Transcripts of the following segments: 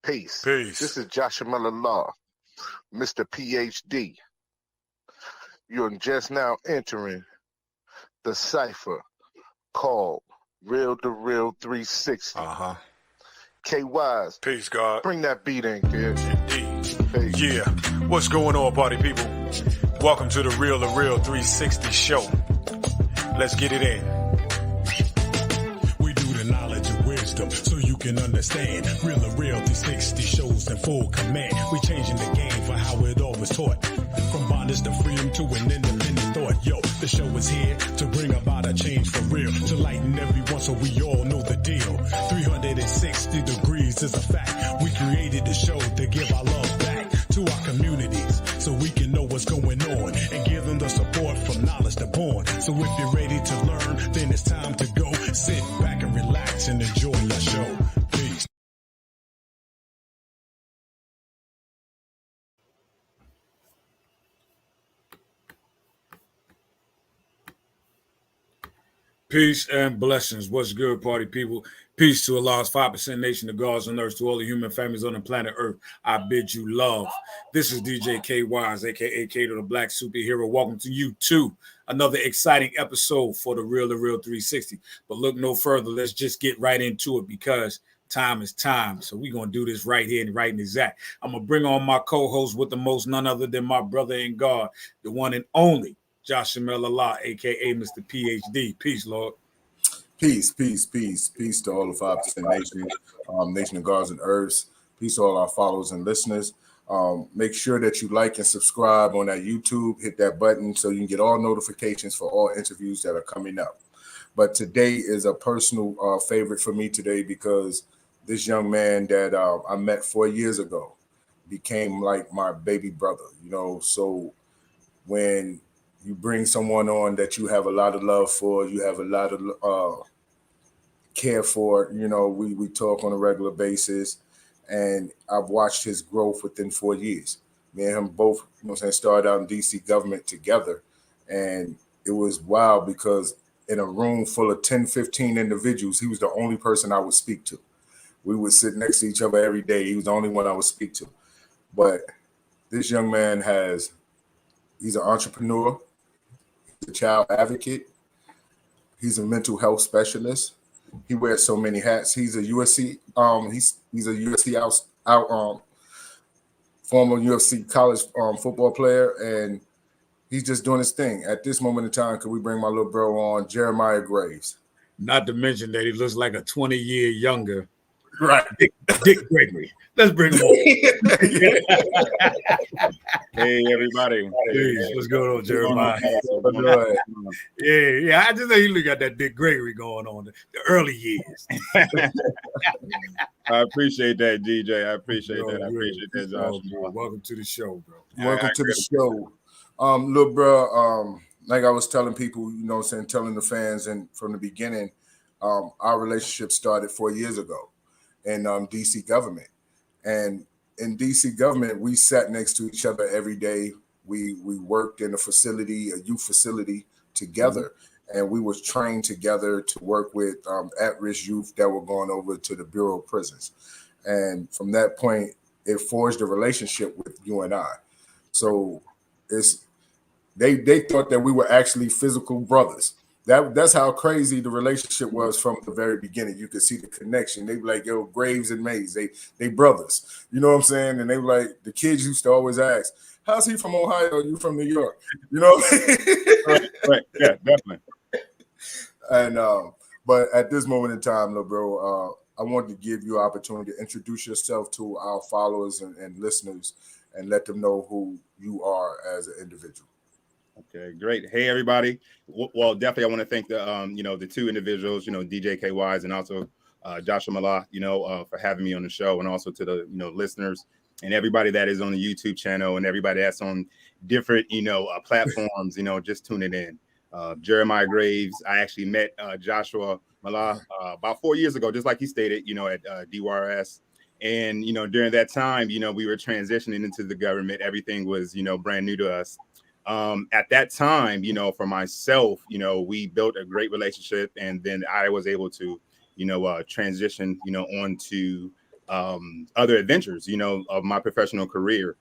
Peace. Peace. This is Joshua Miller Law, Mr. PhD. You're just now entering the cipher called real2reel360. K-Wise. Peace, God. Bring that beat in, kid. Indeed. Peace. Yeah. What's going on, party people? Welcome to the real2reel360 show. Let's get it in. We do the knowledge and wisdom so you can understand. Real2reel360 shows in full command. We changing the game for how it all was taught. From bondage to freedom to an independent thought. Yo, the show is here to bring about a change for real. To lighten everyone so we all know the deal. 360 degrees is a fact. We created the show to give our love back to our communities so we can know what's going on and give them the support from knowledge to born. So if you're ready to learn, then it's time to go. Sit back and relax and enjoy your show. Peace. Peace and blessings. What's good, party people? Peace to Allah's 5% nation, the gods on earth, to all the human families on the planet Earth. I bid you love. This is DJ K-Wise, a.k.a. Kato, the Black Superhero. Welcome to you, too. Another exciting episode for the real2reel360. But look no further. Let's just get right into it because time is time. So we're going to do this right here and right in exact. I'm going to bring on my co-host with the most, none other than my brother in God, the one and only Joshua Miller Law, a.k.a. Mr. PhD. Peace, Lord. Peace, peace, peace, peace to all the 5% nation, nation of gods and earths. Peace to all our followers and listeners. Make sure that you like and subscribe on that YouTube. Hit that button so you can get all notifications for all interviews that are coming up. But today is a personal favorite for me today because this young man that I met 4 years ago became like my baby brother, you know. So when you bring someone on that you have a lot of love for, you have a lot of care for, you know, we talk on a regular basis, and I've watched his growth within 4 years. Me and him both, you know what I'm saying, started out in DC government together, and it was wild because in a room full of 10, 15 individuals, he was the only person I would speak to. We would sit next to each other every day. He was the only one I would speak to. But this young man he's an entrepreneur, he's a child advocate, he's a mental health specialist. He wears so many hats. He's a USC, he's a USC former UFC college football player, and he's just doing his thing. At this moment in time, could we bring my little bro on, Jeremiah Graves? Not to mention that he looks like a 20-year younger, right? Dick Gregory. Let's bring him on. Hey, everybody. Hey, what's going on, Jeremiah? Yeah. I just know you got that Dick Gregory going on, the early years. I appreciate that, DJ. I appreciate that. I appreciate that, Josh. Welcome to the show, bro. Welcome to the show. Look, bro, like I was telling people, you know what I'm saying, telling the fans, and from the beginning, our relationship started 4 years ago in DC government. And in DC government, we sat next to each other every day. We worked in a facility, a youth facility together, and we was trained together to work with at-risk youth that were going over to the Bureau of Prisons. And from that point, it forged a relationship with you and I. So they thought that we were actually physical brothers. That's how crazy the relationship was from the very beginning. You could see the connection. They were like, yo, Graves and Mays, they brothers. You know what I'm saying? And they were like, the kids used to always ask, how's he from Ohio? You from New York? You know? right. Yeah, definitely. And but at this moment in time, little bro, I wanted to give you an opportunity to introduce yourself to our followers and listeners and let them know who you are as an individual. Okay, great. Hey, everybody. Well, definitely, I want to thank the two individuals, DJ K-Wise and also Joshua Miller, for having me on the show, and also to the, listeners and everybody that is on the YouTube channel and everybody that's on different, platforms, just tuning in. Jeremiah Graves, I actually met Joshua Miller about 4 years ago, just like he stated, at DYRS. And, during that time, we were transitioning into the government. Everything was, brand new to us. At that time, for myself, we built a great relationship, and then I was able to, transition, onto other adventures, of my professional career.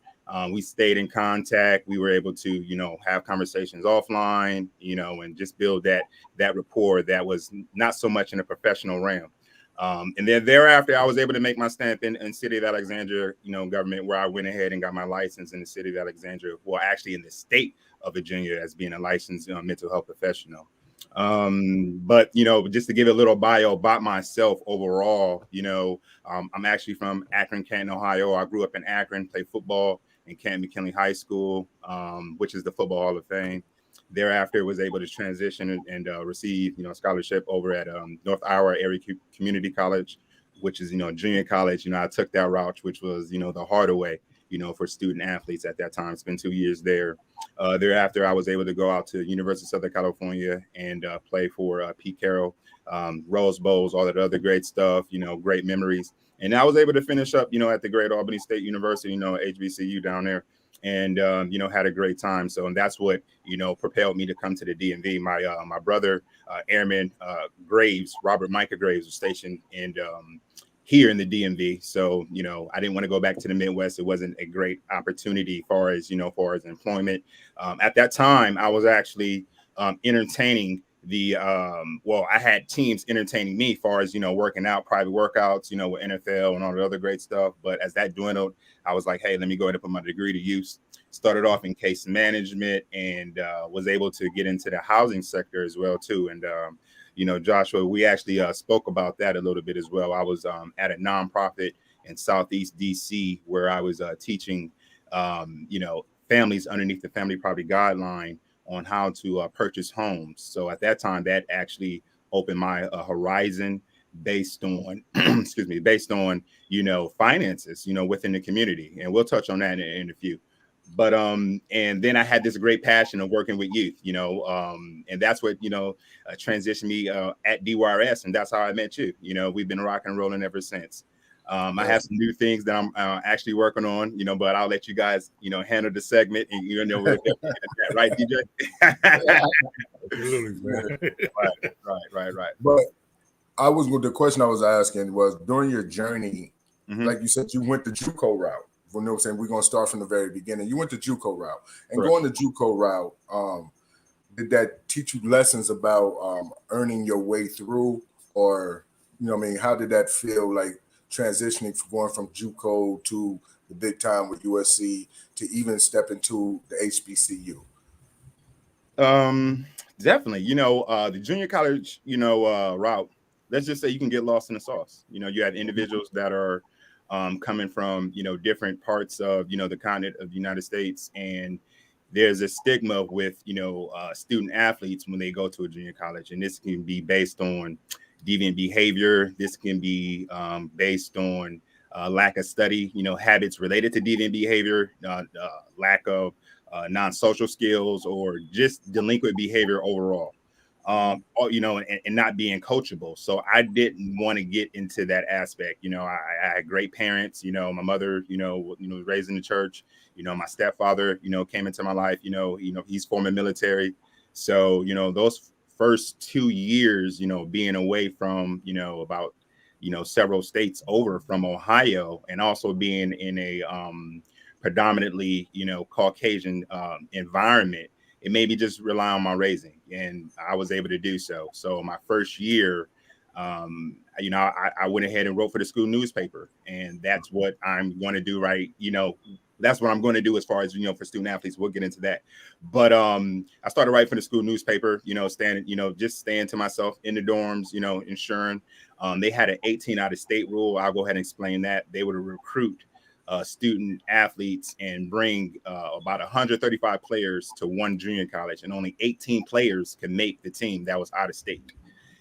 We stayed in contact. We were able to, have conversations offline, and just build that rapport that was not so much in a professional realm. And then thereafter, I was able to make my stamp in City of Alexandria, government, where I went ahead and got my license in the City of Alexandria, well, actually in the state of Virginia as being a licensed mental health professional. But just to give a little bio about myself overall, I'm actually from Akron, Canton, Ohio. I grew up in Akron, played football in Canton McKinley High School, which is the Football Hall of Fame. Thereafter, was able to transition and receive, scholarship over at North Iowa Area Community College, which is, junior college. I took that route, which was, the harder way, for student athletes at that time. Spent 2 years there. Thereafter, I was able to go out to University of Southern California and play for Pete Carroll, Rose Bowls, all that other great stuff, great memories. And I was able to finish up, at the great Albany State University, HBCU down there, and, had a great time. So, and that's what, propelled me to come to the DMV. My brother, Airman Graves, Robert Micah Graves, was stationed here in the DMV. So, I didn't want to go back to the Midwest. It wasn't a great opportunity far as employment. At that time, I was actually entertaining I had teams entertaining me far as, working out, private workouts, with NFL and all the other great stuff. But as that dwindled, I was like, hey, let me go ahead and put my degree to use. Started off in case management and was able to get into the housing sector as well, too. And, Joshua, we actually spoke about that a little bit as well. I was at a nonprofit in Southeast DC where I was teaching, families underneath the family property guideline on how to purchase homes. So at that time, that actually opened my horizon based on, finances, within the community. And we'll touch on that in a few. But and then I had this great passion of working with youth, and that's what transitioned me at DYRS, and that's how I met you. We've been rocking and rolling ever since. I have some new things that I'm actually working on, but I'll let you guys, handle the segment, and we'll get that, right, DJ? Absolutely, man. Right. But the question I was asking was during your journey, like you said, you went the JUCO route. We're going to start from the very beginning. You went the JUCO route, and Correct. Going the JUCO route, did that teach you lessons about earning your way through, or how did that feel like transitioning from going from JUCO to the big time with USC to even step into the HBCU? Definitely. The junior college, route. Let's just say you can get lost in the sauce. You have individuals that are coming from different parts of the continent of the United States, and there's a stigma with student athletes when they go to a junior college, and this can be based on deviant behavior. This can be based on lack of study, habits related to deviant behavior, lack of non-social skills, or just delinquent behavior overall. And not being coachable. So I didn't want to get into that aspect. I had great parents. My mother, raised in the church. My stepfather, came into my life. He's former military. So those first 2 years, being away from about several states over from Ohio, and also being in a predominantly Caucasian environment, it made me just rely on my raising, and I was able to do so. So my first year, I went ahead and wrote for the school newspaper, and that's what I'm going to do. Right. That's what I'm going to do as far as, for student athletes. We'll get into that. But I started writing for the school newspaper, just staying to myself in the dorms, ensuring they had an 18 out of state rule. I'll go ahead and explain that. They would recruit student athletes and bring about 135 players to one junior college, and only 18 players could make the team that was out of state.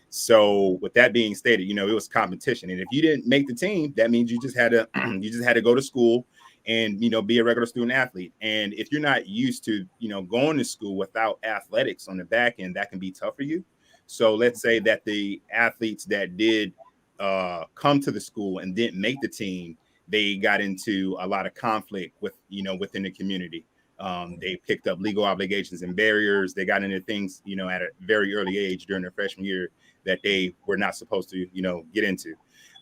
So with that being stated, it was competition, and if you didn't make the team, that means you just had to go to school and be a regular student athlete. And if you're not used to going to school without athletics on the back end, that can be tough for you. So let's say that the athletes that did come to the school and didn't make the team, they got into a lot of conflict within the community. They picked up legal obligations and barriers. They got into things, at a very early age during their freshman year that they were not supposed to, get into.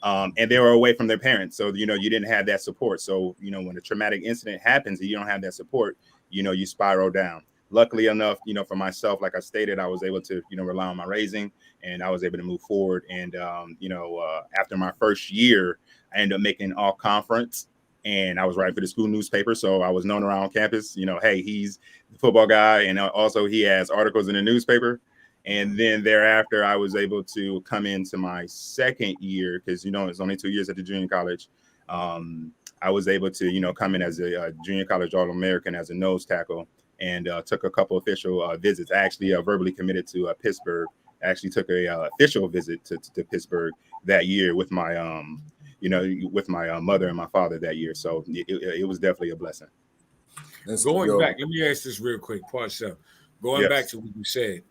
And they were away from their parents. So, you didn't have that support. So, when a traumatic incident happens and you don't have that support, you spiral down. Luckily enough, for myself, like I stated, I was able to, rely on my raising, and I was able to move forward. And, after my first year, I ended up making all conference, and I was writing for the school newspaper. So I was known around campus, hey, he's the football guy. And also he has articles in the newspaper. And then thereafter, I was able to come into my second year because, it's only 2 years at the junior college. I was able to, come in as a junior college All-American as a nose tackle, and took a couple official visits. I actually verbally committed to Pittsburgh. I actually took a official visit to Pittsburgh that year with my, with my mother and my father that year. So it was definitely a blessing. Going back, let me ask this real quick, Parcel. Going back to what you said,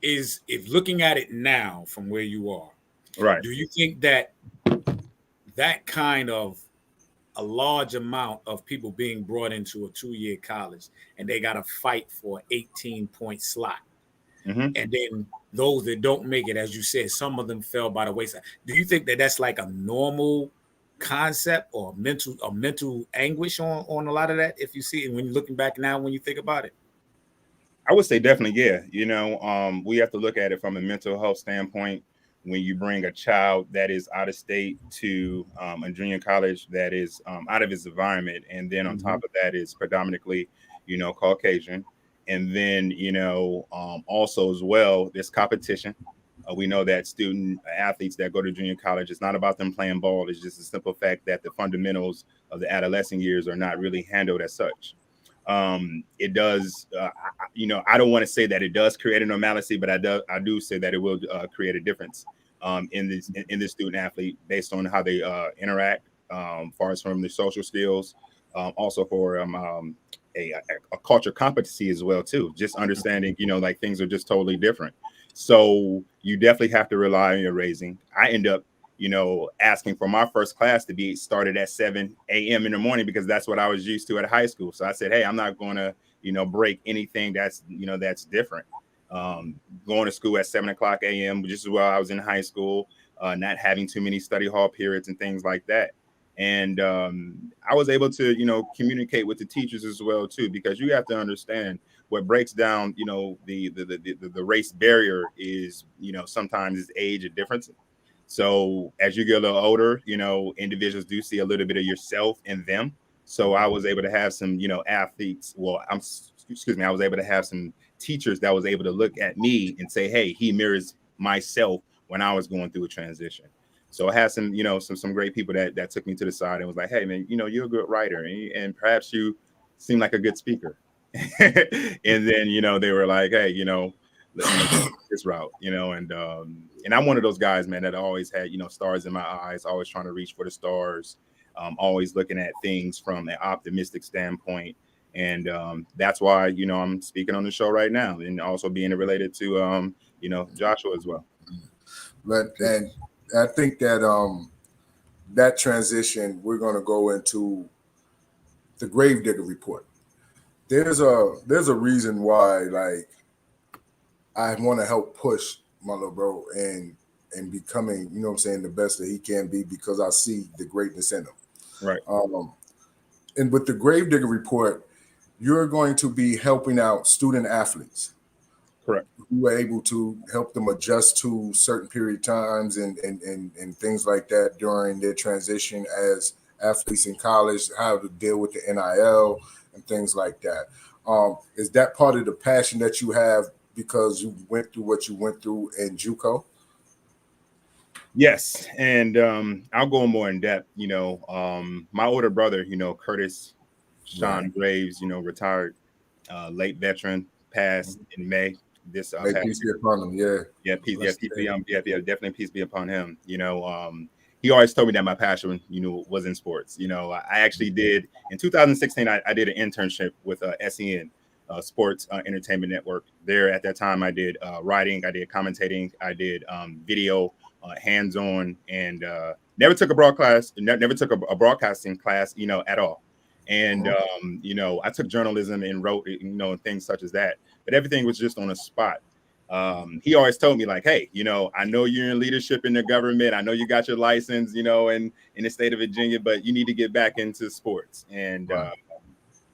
is if looking at it now from where you are, right? Do you think that kind of a large amount of people being brought into a 2-year college and they got to fight for an 18-point slot, and then those that don't make it, as you said, some of them fell by the wayside. Do you think that that's like a normal concept or mental anguish on a lot of that? If you see it when you're looking back now, when you think about it. I would say definitely, yeah. We have to look at it from a mental health standpoint. When you bring a child that is out of state to a junior college that is out of its environment, and then on top of that is predominantly, Caucasian, and then also as well, there's competition. We know that student athletes that go to junior college, it's not about them playing ball. It's just a simple fact that the fundamentals of the adolescent years are not really handled as such. It does, I don't want to say that it does create a normalcy, but I do say that it will create a difference in this student athlete based on how they interact, far as from the social skills, also for a culture competency as well too. Just understanding, like things are just totally different. So you definitely have to rely on your raising. I end up asking for my first class to be started at 7 a.m. in the morning because that's what I was used to at high school. So I said, hey, I'm not going to, break anything that's, that's different. Going to school at 7 o'clock a.m., just as well I was in high school, not having too many study hall periods and things like that. And I was able to, communicate with the teachers as well, too, because you have to understand what breaks down, the race barrier is, sometimes is age and difference. So as you get a little older, individuals do see a little bit of yourself in them. So I was able to have some, athletes. Well, I was able to have some teachers that was able to look at me and say, hey, he mirrors myself when I was going through a transition. So I had some, some great people that took me to the side and was like, hey, man, you're a good writer and perhaps you seem like a good speaker. And then, they were like, hey, this route, and I'm one of those guys, man, that always had, stars in my eyes, always trying to reach for the stars, always looking at things from an optimistic standpoint. And that's why, I'm speaking on the show right now and also being related to, Joshua as well. And I think that that transition, we're going to go into the Gravedigger report. There's a reason why, like, I want to help push my little bro and becoming, the best that he can be because I see the greatness in him. Right. And with the Gravedigger report, you're going to be helping out student athletes. Correct. You are able to help them adjust to certain period of times and things like that during their transition as athletes in college, how to deal with the NIL and things like that. Is that part of the passion that you have because you went through what you went through in JUCO? Yes, and I'll go more in depth. My older brother, Curtis Sean Graves, retired, late veteran, passed in May. This peace be upon him. Definitely peace be upon him. He always told me that my passion, was in sports. I actually did in 2016. I did an internship with SEN. Sports Entertainment Network. There at that time, I did writing, I did commentating, I did video, hands-on, and never took a broadcasting class, at all. And I took journalism and wrote, and things such as that. But everything was just on a spot. he always told me like, hey, I know you're in leadership in the government. I know you got your license, in the state of Virginia, but you need to get back into sports. And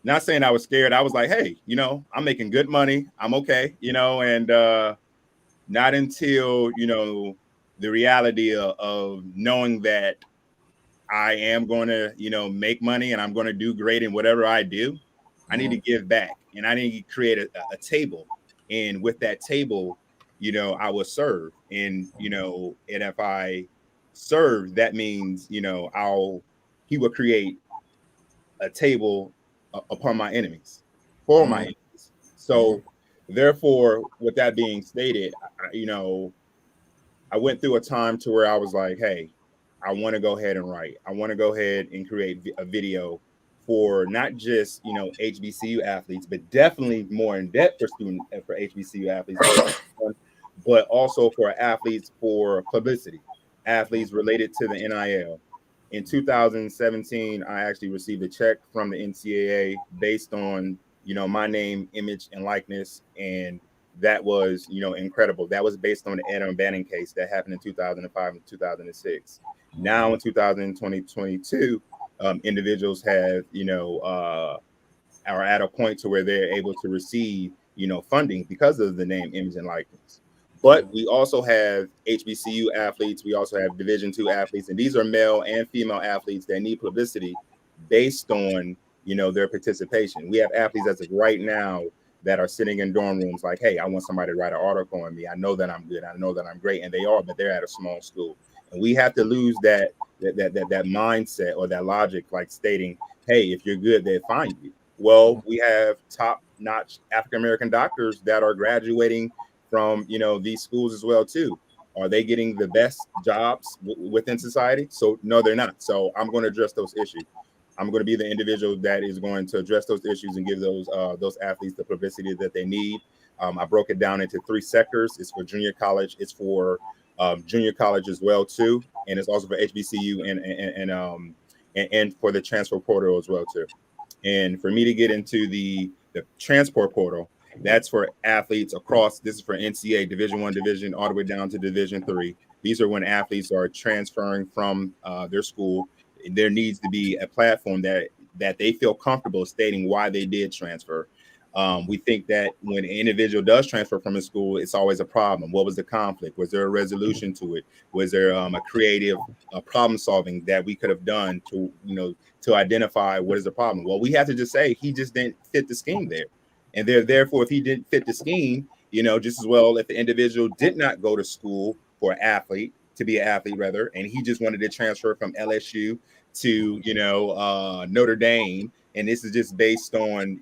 not saying I was scared. I was like, hey, I'm making good money. I'm okay, and not until, the reality of knowing that I am going to, make money and I'm going to do great in whatever I do. I need to give back and I need to create a table. And with that table, I will serve. And, and if I serve, that means, he will create a table upon my enemies, for my enemies. So therefore, with that being stated, I went through a time to where I was like, hey, I want to go ahead and write. I want to go ahead and create a video for not just, HBCU athletes, but definitely more in depth for HBCU athletes, but also for athletes for publicity, athletes related to the NIL. In 2017, I actually received a check from the NCAA based on, my name, image, and likeness. And that was, incredible. That was based on the Adam Bannon case that happened in 2005 and 2006. Now in 2022, individuals have, are at a point to where they're able to receive, funding because of the name, image, and likeness. But we also have HBCU athletes. We also have Division II athletes, and these are male and female athletes that need publicity based on, their participation. We have athletes as of right now that are sitting in dorm rooms like, hey, I want somebody to write an article on me. I know that I'm good. I know that I'm great. And they are, but they're at a small school. And we have to lose that mindset or that logic, like stating, hey, if you're good, they'll find you. Well, we have top-notch African-American doctors that are graduating from, these schools as well, too. Are they getting the best jobs within society? So no, they're not. So I'm going to address those issues. I'm going to be the individual that is going to address those issues and give those athletes the publicity that they need. I broke it down into 3 sectors. It's for junior college. It's for junior college as well too, and it's also for HBCU and for the transfer portal as well too. And for me to get into the transport portal, that's for athletes across. This is for NCAA Division I division all the way down to Division III. These are when athletes are transferring from their school. There needs to be a platform that they feel comfortable stating why they did transfer. We think that when an individual does transfer from a school, it's always a problem. What was the conflict? Was there a resolution to it? Was there a creative problem solving that we could have done to identify what is the problem? Well, we have to just say he just didn't fit the scheme there. And therefore, if he didn't fit the scheme, just as well, if the individual did not go to school for to be an athlete rather, and he just wanted to transfer from LSU to, Notre Dame, and this is just based on,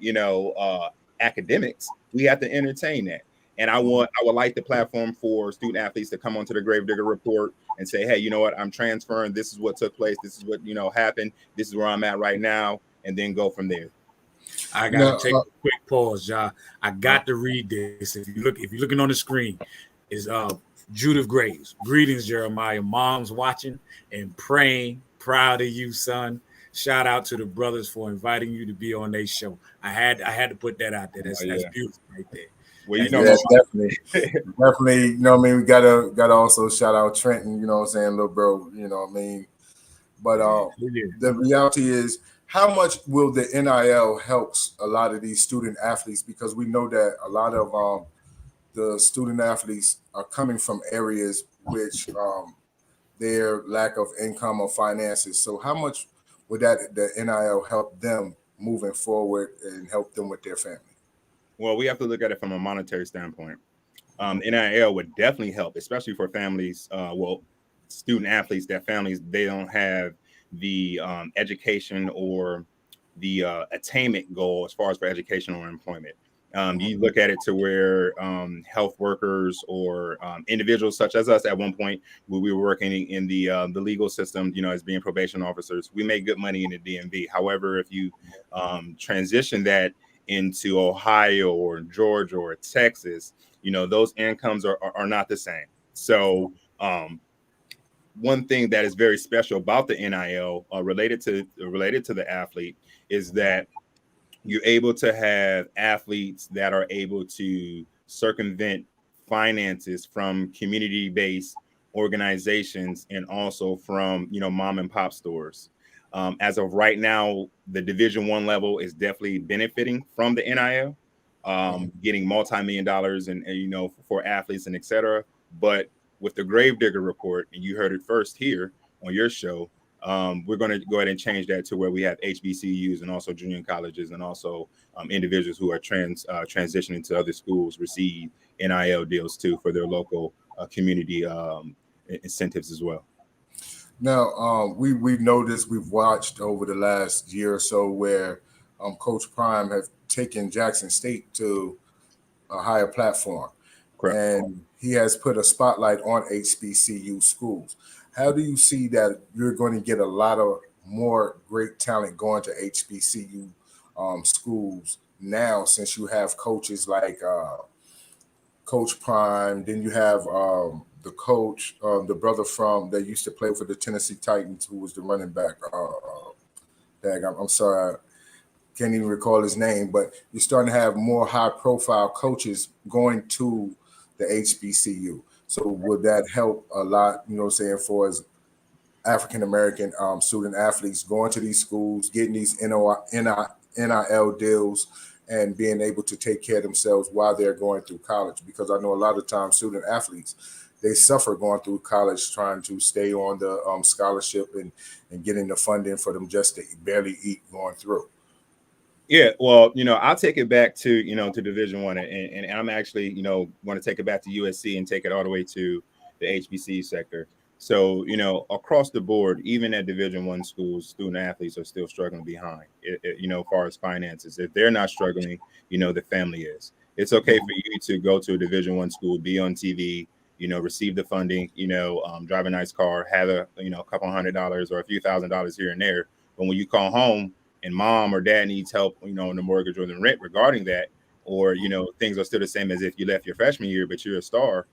academics, we have to entertain that. And I would like the platform for student athletes to come onto the Gravedigger Report and say, hey, you know what, I'm transferring. This is what took place. This is what, happened. This is where I'm at right now. And then go from there. I got to take a quick pause, y'all. I got to read this. If you're looking on the screen, is Judith Graves. Greetings, Jeremiah. Mom's watching and praying. Proud of you, son. Shout out to the brothers for inviting you to be on their show. I had to put that out there. That's beautiful right there. Well, definitely. We gotta also shout out Trenton, little bro, But the reality is, how much will the NIL helps a lot of these student athletes? Because we know that a lot of the student athletes are coming from areas which their lack of income or finances. So how much would the NIL help them moving forward and help them with their family? Well, we have to look at it from a monetary standpoint. NIL would definitely help, especially for families, student athletes, that families, they don't have the education or the attainment goal as far as for education or employment. You look at it to where health workers or individuals such as us at one point, where we were working in the legal system, as being probation officers, we make good money in the DMV. However, if you transition that into Ohio or Georgia or Texas, those incomes are not the same. So one thing that is very special about the NIL related to the athlete is that you're able to have athletes that are able to circumvent finances from community-based organizations and also from, mom and pop stores. As of right now, the Division I level is definitely benefiting from the NIL, getting multi-million dollars and for athletes and etc. But with the Gravedigger report, and you heard it first here on your show, we're going to go ahead and change that to where we have HBCUs and also junior colleges and also individuals who are transitioning to other schools receive NIL deals too for their local community incentives as well. Now, we've noticed, we've watched over the last year or so where Coach Prime have taken Jackson State to a higher platform. Correct. And he has put a spotlight on HBCU schools. How do you see that you're going to get a lot of more great talent going to HBCU schools now, since you have coaches like Coach Prime, then you have the coach, the brother from that used to play for the Tennessee Titans, who was the running back. I'm sorry, I can't even recall his name, but you're starting to have more high-profile coaches going to the HBCU. So would that help a lot, for as African-American student athletes going to these schools, getting these NIL deals, and being able to take care of themselves while they're going through college? Because I know a lot of times student athletes, they suffer going through college trying to stay on the scholarship and getting the funding for them just to barely eat going through. Yeah, well, I'll take it back to, to Division I, and I'm actually, want to take it back to USC and take it all the way to the HBCU sector. So, across the board, even at Division I schools, student athletes are still struggling behind, as far as finances. If they're not struggling, the family is. It's okay for you to go to a Division I school, be on TV, receive the funding, drive a nice car, have a couple $100 or a few $1,000s here and there. But when you call home and mom or dad needs help, on the mortgage or the rent regarding that, or, things are still the same as if you left your freshman year, but you're a star,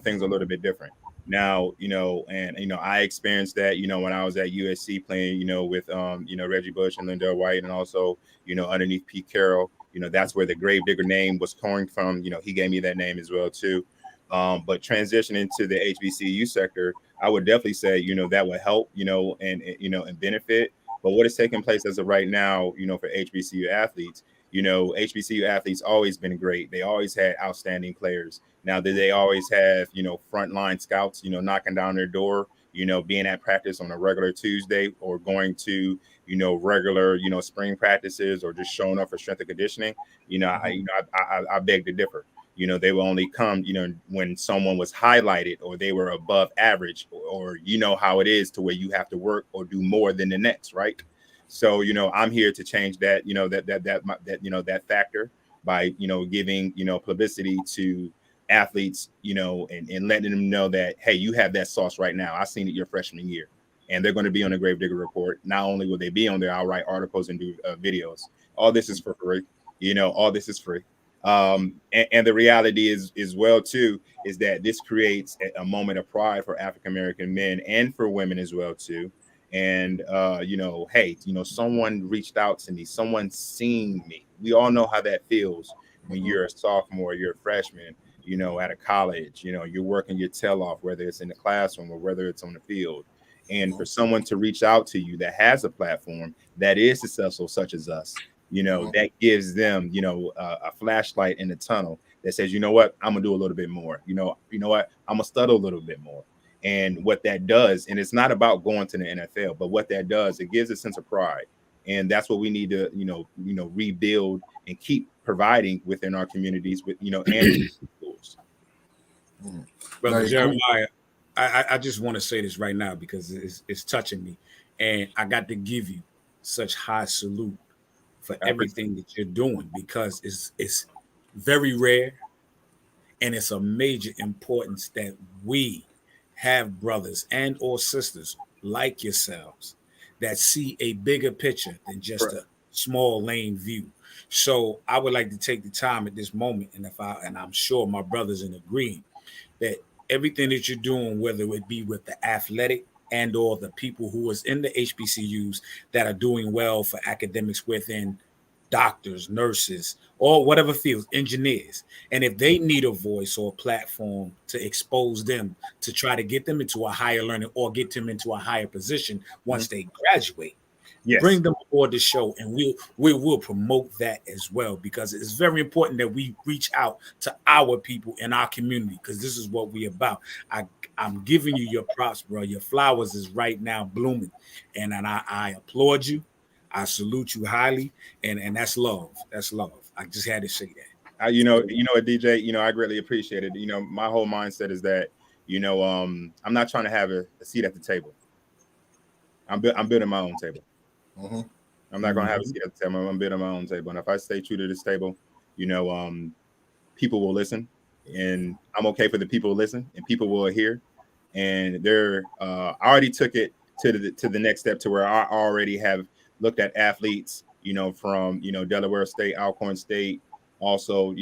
things are a little bit different. Now, I experienced that, when I was at USC playing, with, Reggie Bush and Lindell White, and also, underneath Pete Carroll, that's where the Gravedigger name was coming from. He gave me that name as well, too. But transitioning to the HBCU sector, I would definitely say, that would help, and benefit. But what is taking place as of right now, for HBCU athletes, HBCU athletes always been great. They always had outstanding players. Now, did they always have, frontline scouts, knocking down their door, being at practice on a regular Tuesday, or going to, regular, spring practices, or just showing up for strength and conditioning? I beg to differ. They will only come, when someone was highlighted or they were above average, or how it is to where you have to work or do more than the next, right? So, I'm here to change that, that factor by, giving, publicity to athletes, and letting them know that, hey, you have that sauce right now. I seen it your freshman year, and they're going to be on the Gravedigger report. Not only will they be on there, I'll write articles and do videos. All this is for free. All this is free. And the reality is well too, is that this creates a moment of pride for African American men and for women as well too. And hey, someone reached out to me, someone seen me. We all know how that feels when you're a sophomore, you're a freshman, at a college, you're working your tail off, whether it's in the classroom or whether it's on the field. And for someone to reach out to you that has a platform that is successful, such as us, that gives them, a flashlight in the tunnel that says, you know what, I'm gonna do a little bit more. You know what, I'm gonna study a little bit more. And what that does, and it's not about going to the NFL, but what that does, it gives a sense of pride. And that's what we need to, rebuild and keep providing within our communities with, and schools. Brother Jeremiah, I just want to say this right now because it's touching me. And I got to give you such high salute for everything that you're doing, because it's very rare, and it's a major importance that we have brothers and or sisters like yourselves that see a bigger picture than just a small lane view. So I would like to take the time at this moment, and I'm sure my brothers in agreement, that everything that you're doing, whether it be with the athletic and or the people who is in the HBCUs that are doing well for academics within doctors, nurses, or whatever fields, engineers. And if they need a voice or a platform to expose them, to try to get them into a higher learning or get them into a higher position once they graduate, Yes. bring them aboard the show, and we will promote that as well, because it's very important that we reach out to our people in our community, because this is what we about. I'm giving you your props, bro. Your flowers is right now blooming, and I applaud you. I salute you highly, and that's love. That's love. I just had to say that. You know what, DJ, I greatly appreciate it. My whole mindset is that, I'm not trying to have a seat at the table. I'm building my own table. Mm-hmm. I'm not going to have a seat at the table. I'm building my own table. And if I stay true to this table, people will listen, and I'm okay for the people to listen, and people will hear. And I already took it to the next step, to where I already have looked at athletes, from, Delaware State, Alcorn State, also,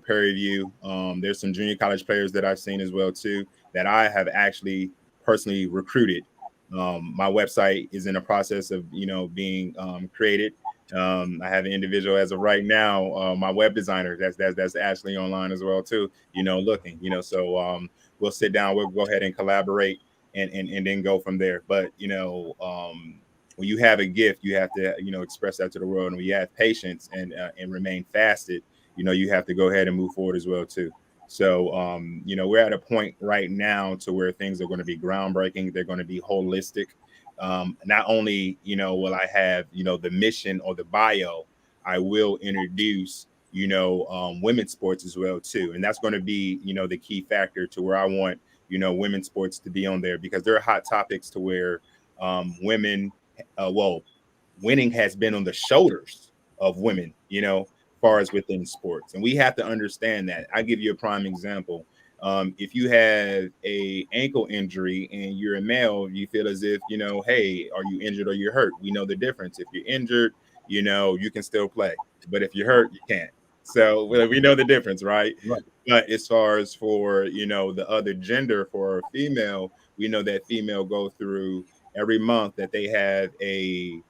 Prairie View. There's some junior college players that I've seen as well, too, that I have actually personally recruited. My website is in the process of, being created. I have an individual as of right now, my web designer, that's Ashley online as well, too, looking, so we'll sit down, we'll go ahead and collaborate, and then go from there. But, when you have a gift, you have to, express that to the world. And when you have patience and remain fasted, you have to go ahead and move forward as well, too. So, we're at a point right now to where things are going to be groundbreaking. They're going to be holistic. Not only, will I have, the mission or the bio, I will introduce, women's sports as well, too. And that's going to be, the key factor to where I want, women's sports to be on there, because there are hot topics to where women, winning has been on the shoulders of women, far as within sports. And we have to understand that. I give you a prime example. If you have a ankle injury and you're a male, you feel as if, hey, are you injured or you're hurt? We know the difference. If you're injured, you can still play. But if you're hurt, you can't. So we know the difference, right? But as far as for, the other gender, for a female, we know that female go through every month that they have a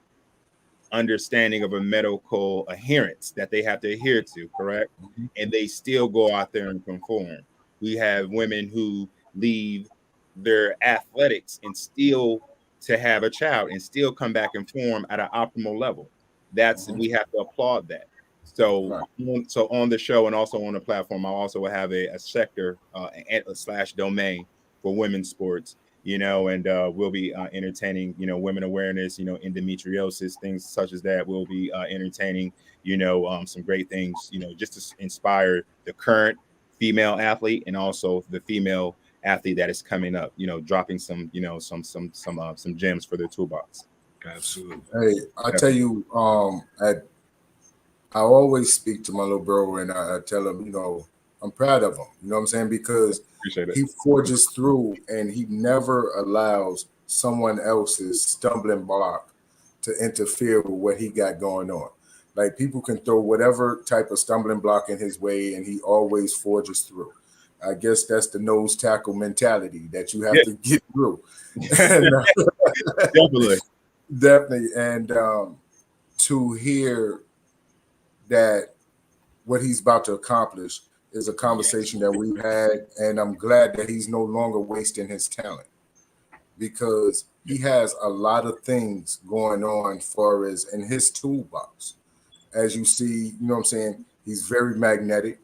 understanding of a medical adherence that they have to adhere to, correct? Mm-hmm. And they still go out there and conform. We have women who leave their athletics and still to have a child and still come back and form at an optimal level. That's we have to applaud that. So, so on the show and also on the platform, I also will have a sector / domain for women's sports. And we'll be entertaining, women awareness, endometriosis, things such as that. We'll be entertaining, some great things, just to inspire the current female athlete and also the female athlete that is coming up, dropping some, some gems for their toolbox. Absolutely. Hey, I tell you, I always speak to my little bro and I tell him, I'm proud of him. You know what I'm saying? Because he forges through and he never allows someone else's stumbling block to interfere with what he got going on. Like, people can throw whatever type of stumbling block in his way and he always forges through. I guess that's the nose tackle mentality that you have to get through. Definitely. And to hear that what he's about to accomplish is a conversation that we've had, and I'm glad that he's no longer wasting his talent, because he has a lot of things going on for as in his toolbox. As you see, you know what I'm saying, he's very magnetic,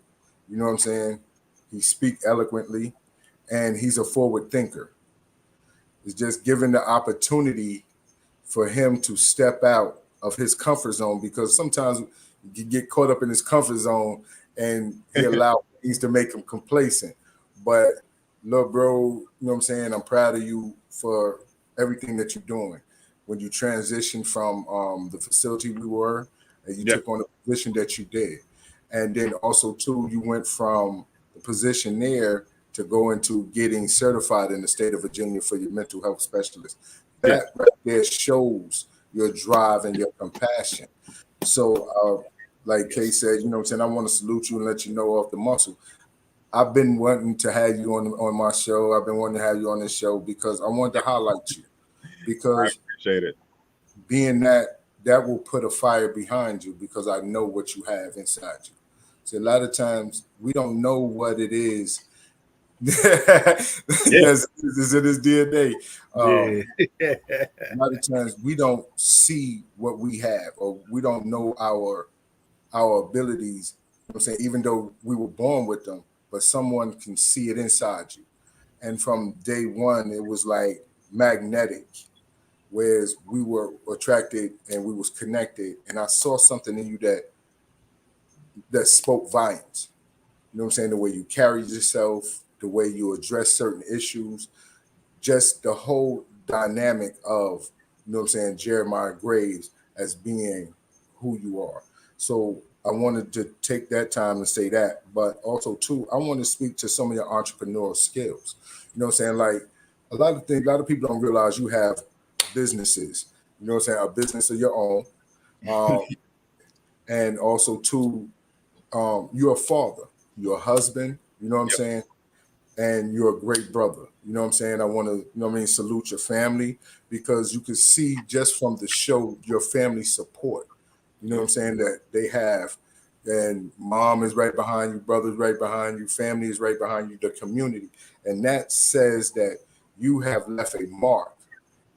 you know what I'm saying, he speaks eloquently, and he's a forward thinker. It's just given the opportunity for him to step out of his comfort zone, because sometimes you get caught up in his comfort zone and he allows things to make him complacent. But look, bro, you know what I'm saying, I'm proud of you for everything that you're doing. When you transitioned from the facility we were, and you took on the position that you did. And then also, too, you went from the position there to go into getting certified in the state of Virginia for your mental health specialist. That right there shows your drive and your compassion. So, like Kay said, you know what I'm saying, I want to salute you and let you know off the muscle. I've been wanting to have you on my show. I've been wanting to have you on this show because I wanted to highlight you. Because I appreciate it. Being that that will put a fire behind you because I know what you have inside you. So a lot of times we don't know what it is that's in his DNA. A lot of times we don't see what we have, or we don't know our abilities. You know what I'm saying, even though we were born with them, but someone can see it inside you. And from day one, it was like magnetic, whereas we were attracted and we was connected. And I saw something in you that spoke volumes. You know what I'm saying? The way you carry yourself, the way you address certain issues, just the whole dynamic of, you know what I'm saying, Jeremiah Graves as being who you are. So I wanted to take that time to say that, but also too, I want to speak to some of your entrepreneurial skills. You know what I'm saying? Like a lot of things, a lot of people don't realize you have businesses. You know what I'm saying? A business of your own, and also too, you're a father, you're a husband. You know what I'm saying? And you're a great brother. You know what I'm saying? I want to, you know what I mean, salute your family because you can see just from the show your family support. You know what I'm saying? That they have. And mom is right behind you, brother's right behind you, family is right behind you, the community. And that says that you have left a mark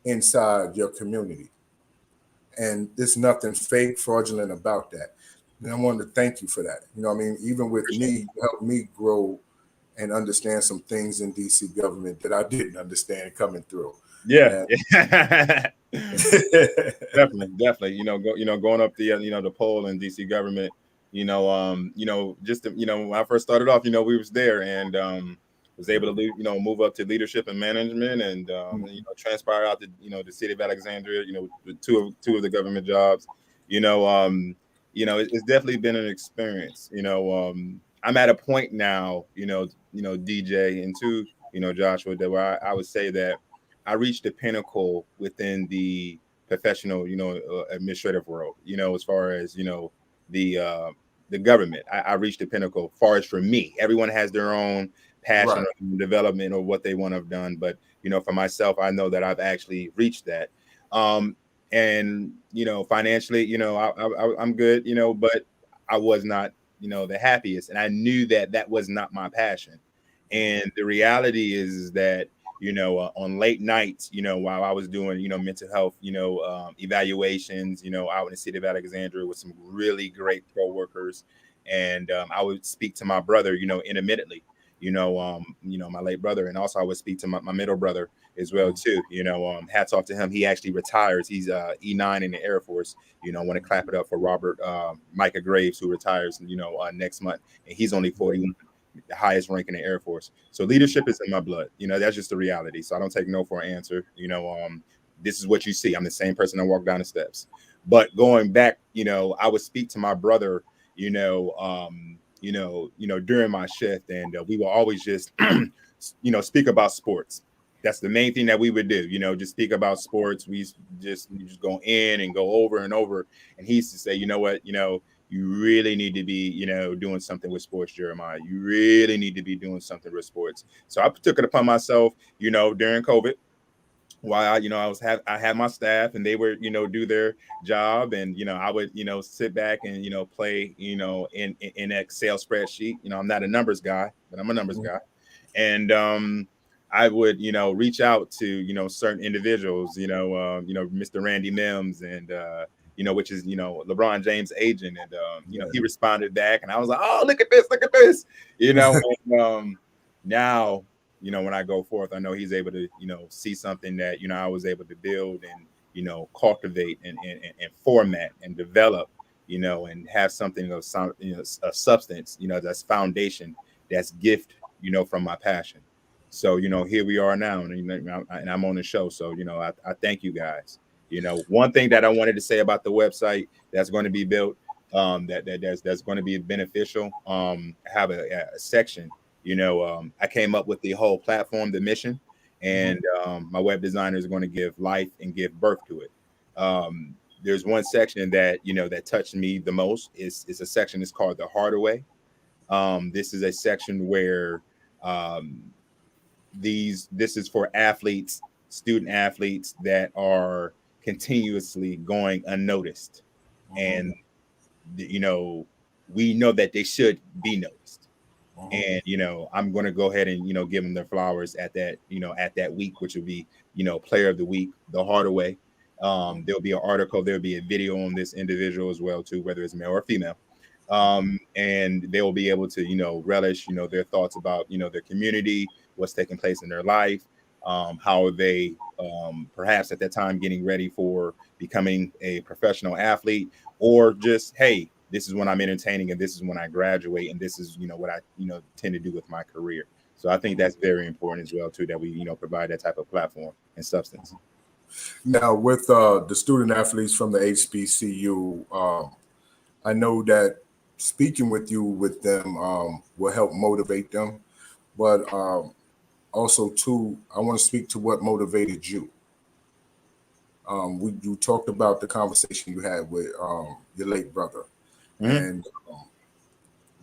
inside your community. And there's nothing fake, fraudulent about that. And I wanted to thank you for that. You know what I mean? Even with me, you helped me grow and understand some things in DC government that I didn't understand coming through. Yeah. Definitely. Going up the the pole in DC government. Just when I first started off, we was there and was able to move up to leadership and management and transpire out to the city of Alexandria. Two of the government jobs. It's definitely been an experience. I'm at a point now, DJ and too, Joshua, that where I would say that I reached the pinnacle within the professional, administrative world, as far as, the government. I reached the pinnacle as far as for me. Everyone has their own passion or development or what they want to have done. But, for myself, I know that I've actually reached that. And, financially, I'm good, but I was not, the happiest. And I knew that that was not my passion. And the reality is that, on late nights, while I was doing, mental health, evaluations, out in the city of Alexandria with some really great pro workers. And I would speak to my brother, intermittently, my late brother. And also I would speak to my middle brother as well, too. Hats off to him. He actually retires. He's E9 in the Air Force. I want to clap it up for Robert Micah Graves, who retires, next month. And he's only 41. The highest rank in the Air Force. So leadership is in my blood. That's just the reality. So I don't take no for an answer. This is what you see. I'm the same person that walked down the steps. But going back, I would speak to my brother, during my shift, and we will always just, speak about sports. That's the main thing that we would do, just speak about sports. We just go in and go over and over. And he used to say, you know what, you really need to be, doing something with sports, Jeremiah. You really need to be doing something with sports. So I took it upon myself, during COVID, while I had my staff and they were, do their job, and I would, sit back and play, in Excel spreadsheet. I'm not a numbers guy, but I'm a numbers guy, and I would, reach out to, certain individuals, Mr. Randy Mims and which is, LeBron James' agent. And, he responded back and I was like, oh, look at this, and, now, when I go forth, I know he's able to, see something that, I was able to build and, cultivate and format and develop, and have something of some, a substance, that's foundation, that's gift, from my passion. So, here we are now, and I'm on the show. So, I thank you guys. One thing that I wanted to say about the website that's going to be built, that's going to be beneficial. Have a section. I came up with the whole platform, the mission, and my web designer is going to give life and give birth to it. There's one section that that touched me the most. Is a section that's called the harder way. This is a section where this is for athletes, student athletes that are continuously going unnoticed, and we know that they should be noticed. And I'm going to go ahead and give them their flowers at that at that week, which will be player of the week, the harder way. There'll be an article, there'll be a video on this individual as well too, whether it's male or female. And they will be able to relish their thoughts about their community, what's taking place in their life, how they perhaps at that time getting ready for becoming a professional athlete, or just, hey, this is when I'm entertaining, and this is when I graduate, and this is what I tend to do with my career. So I think that's very important as well too, that we provide that type of platform and substance. Now, with the student athletes from the HBCU, I know that speaking with them will help motivate them, but also too, I want to speak to what motivated you. You talked about the conversation you had with your late brother, and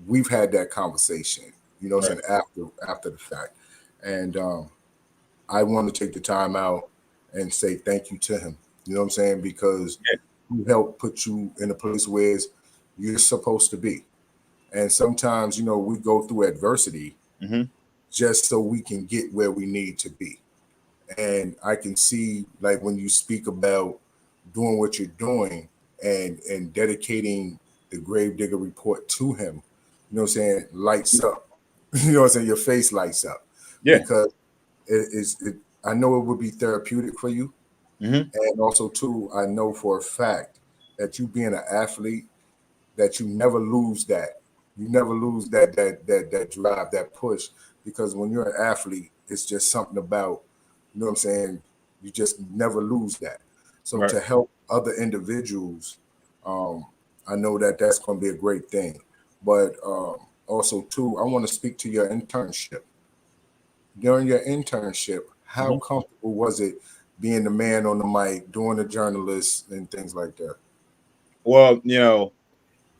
we've had that conversation, saying after the fact, and I want to take the time out and say thank you to him. You know what I'm saying? Because he helped put you in a place where you're supposed to be. And sometimes, we go through adversity just so we can get where we need to be. And I can see, like, when you speak about doing what you're doing and dedicating the Gravedigger Report to him, you know what I'm saying, lights up. You know what I'm saying? Your face lights up. Yeah. Because I know it would be therapeutic for you. And also, too, I know for a fact that you being an athlete, that you never lose that. You never lose that drive, that push. Because when you're an athlete, it's just something about, you know what I'm saying, you just never lose that. So to help other individuals, I know that that's going to be a great thing. But also, too, I want to speak to your internship. During your internship, how comfortable was it being the man on the mic, doing the journalist and things like that? Well,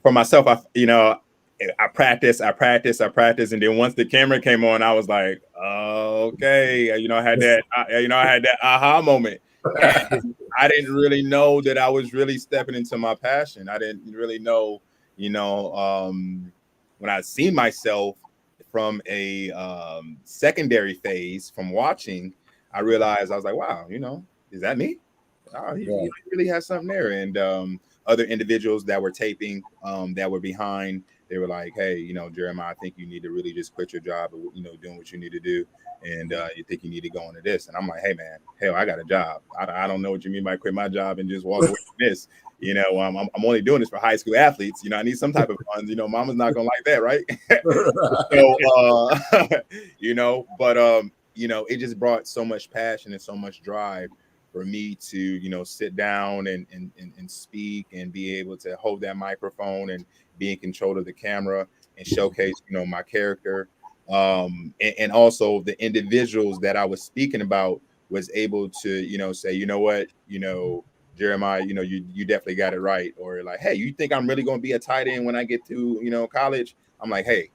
for myself, I practiced, and then once the camera came on, I was like, okay, I had that aha moment. And I didn't really know that I was really stepping into my passion. I didn't really know, when I seen myself from a secondary phase from watching, I realized, I was like, wow, is that me? Oh, he really has something there. And other individuals that were taping, that were behind, they were like, hey, Jeremiah, I think you need to really just quit your job and, doing what you need to do. And you think you need to go into this. And I'm like, hey, man, hell, I got a job. I don't know what you mean by quit my job and just walk away from this. I'm only doing this for high school athletes. I need some type of funds. Mama's not going to like that, right? So, but, it just brought so much passion and so much drive for me to, sit down and speak and be able to hold that microphone and be in control of the camera and showcase, my character. And also the individuals that I was speaking about was able to, say, you know what, Jeremiah, you definitely got it right. Or like, hey, you think I'm really going to be a tight end when I get to, college? I'm like, hey,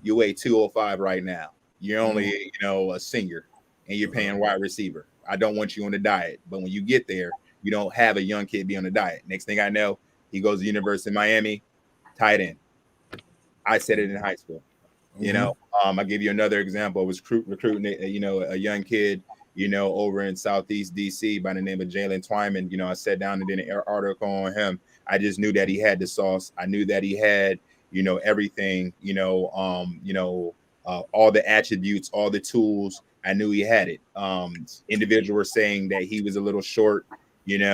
you weigh 205 right now. You're only, a senior and you're paying wide receiver. I don't want you on the diet. But when you get there, you don't have a young kid be on the diet. Next thing I know, he goes to University of Miami, tight end. I said it in high school. I'll give you another example. I was recruiting a young kid, over in Southeast DC by the name of Jalen Twyman. I sat down and did an article on him. I just knew that he had the sauce. I knew that he had, everything, all the attributes, all the tools. I knew he had it. Individuals were saying that he was a little short, he ended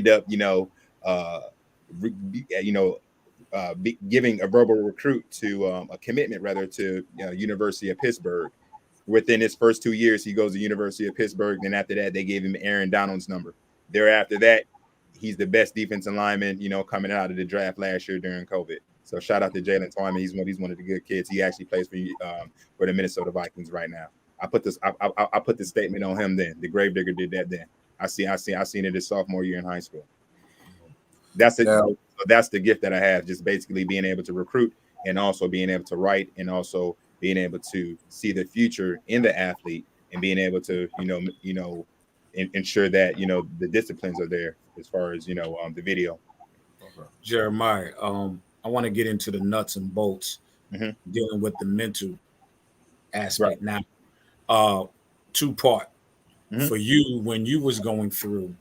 up, giving a verbal recruit to a commitment rather to University of Pittsburgh. Within his first 2 years, he goes to University of Pittsburgh. Then after that, they gave him Aaron Donald's number. Thereafter that, he's the best defensive lineman, coming out of the draft last year during COVID. So shout out to Jalen Twyman. He's one of the good kids. He actually plays for the Minnesota Vikings right now. I put this statement on him then. The Gravedigger did that then. I seen it his sophomore year in high school. That's it. So that's the gift that I have, just basically being able to recruit and also being able to write and also being able to see the future in the athlete and being able to, ensure that the disciplines are there as far as the video. Okay. Jeremiah, I want to get into the nuts and bolts Hmm. dealing with the mental Right. aspect now. Two-part Hmm. for you when you was going through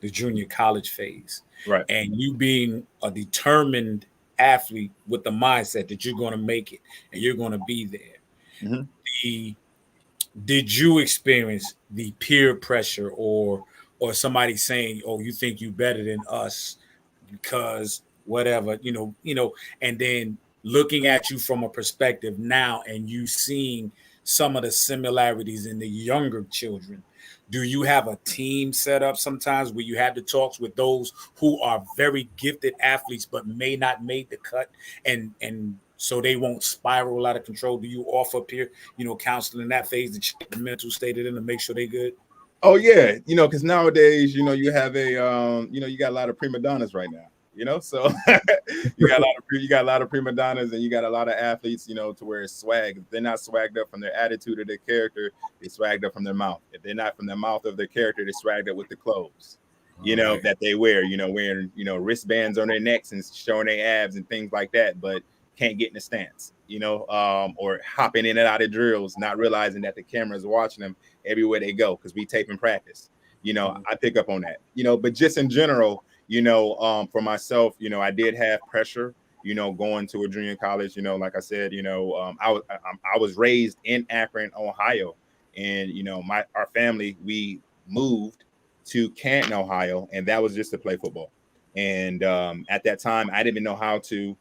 the junior college phase Right. and you being a determined athlete with the mindset that you're going to make it and you're going to be there. Hmm. The Did you experience the peer pressure or somebody saying, "Oh, you think you better than us because whatever," and then looking at you from a perspective now and you seeing some of the similarities in the younger children? Do you have a team set up sometimes where you have the talks with those who are very gifted athletes but may not make the cut and so they won't spiral out of control? Do you offer peer, counseling in that phase to check the mental state of them to make sure they good? Oh yeah, because nowadays, you have you got a lot of prima donnas right now. So you got a lot of prima donnas, and you got a lot of athletes, to where it's swag. If they're not swagged up from their attitude or their character, they swagged up from their mouth. If they're not from their mouth or their character, they swagged up with the clothes, Right. that they wear. Wearing wristbands on their necks and showing their abs and things like that, but can't get in the stance. Or hopping in and out of drills, not realizing that the camera is watching them everywhere they go because we tape and practice. I pick up on that. But just in general, for myself, I did have pressure. Going to a junior college. Like I said, I was raised in Akron, Ohio, and our family, we moved to Canton, Ohio, and that was just to play football. And at that time, I didn't even know how to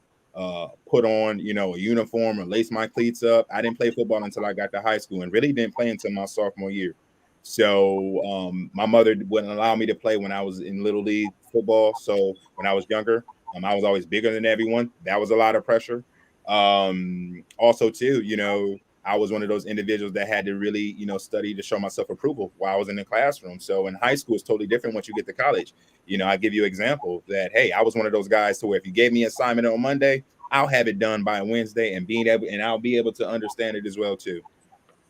put on, a uniform or lace my cleats up. I didn't play football until I got to high school and really didn't play until my sophomore year. So my mother wouldn't allow me to play when I was in little league football. So when I was younger, I was always bigger than everyone. That was a lot of pressure. Also too, I was one of those individuals that had to really, study to show myself approval while I was in the classroom. So in high school, it's totally different once you get to college. I give you an example that, hey, I was one of those guys to where if you gave me an assignment on Monday, I'll have it done by Wednesday and I'll be able to understand it as well too.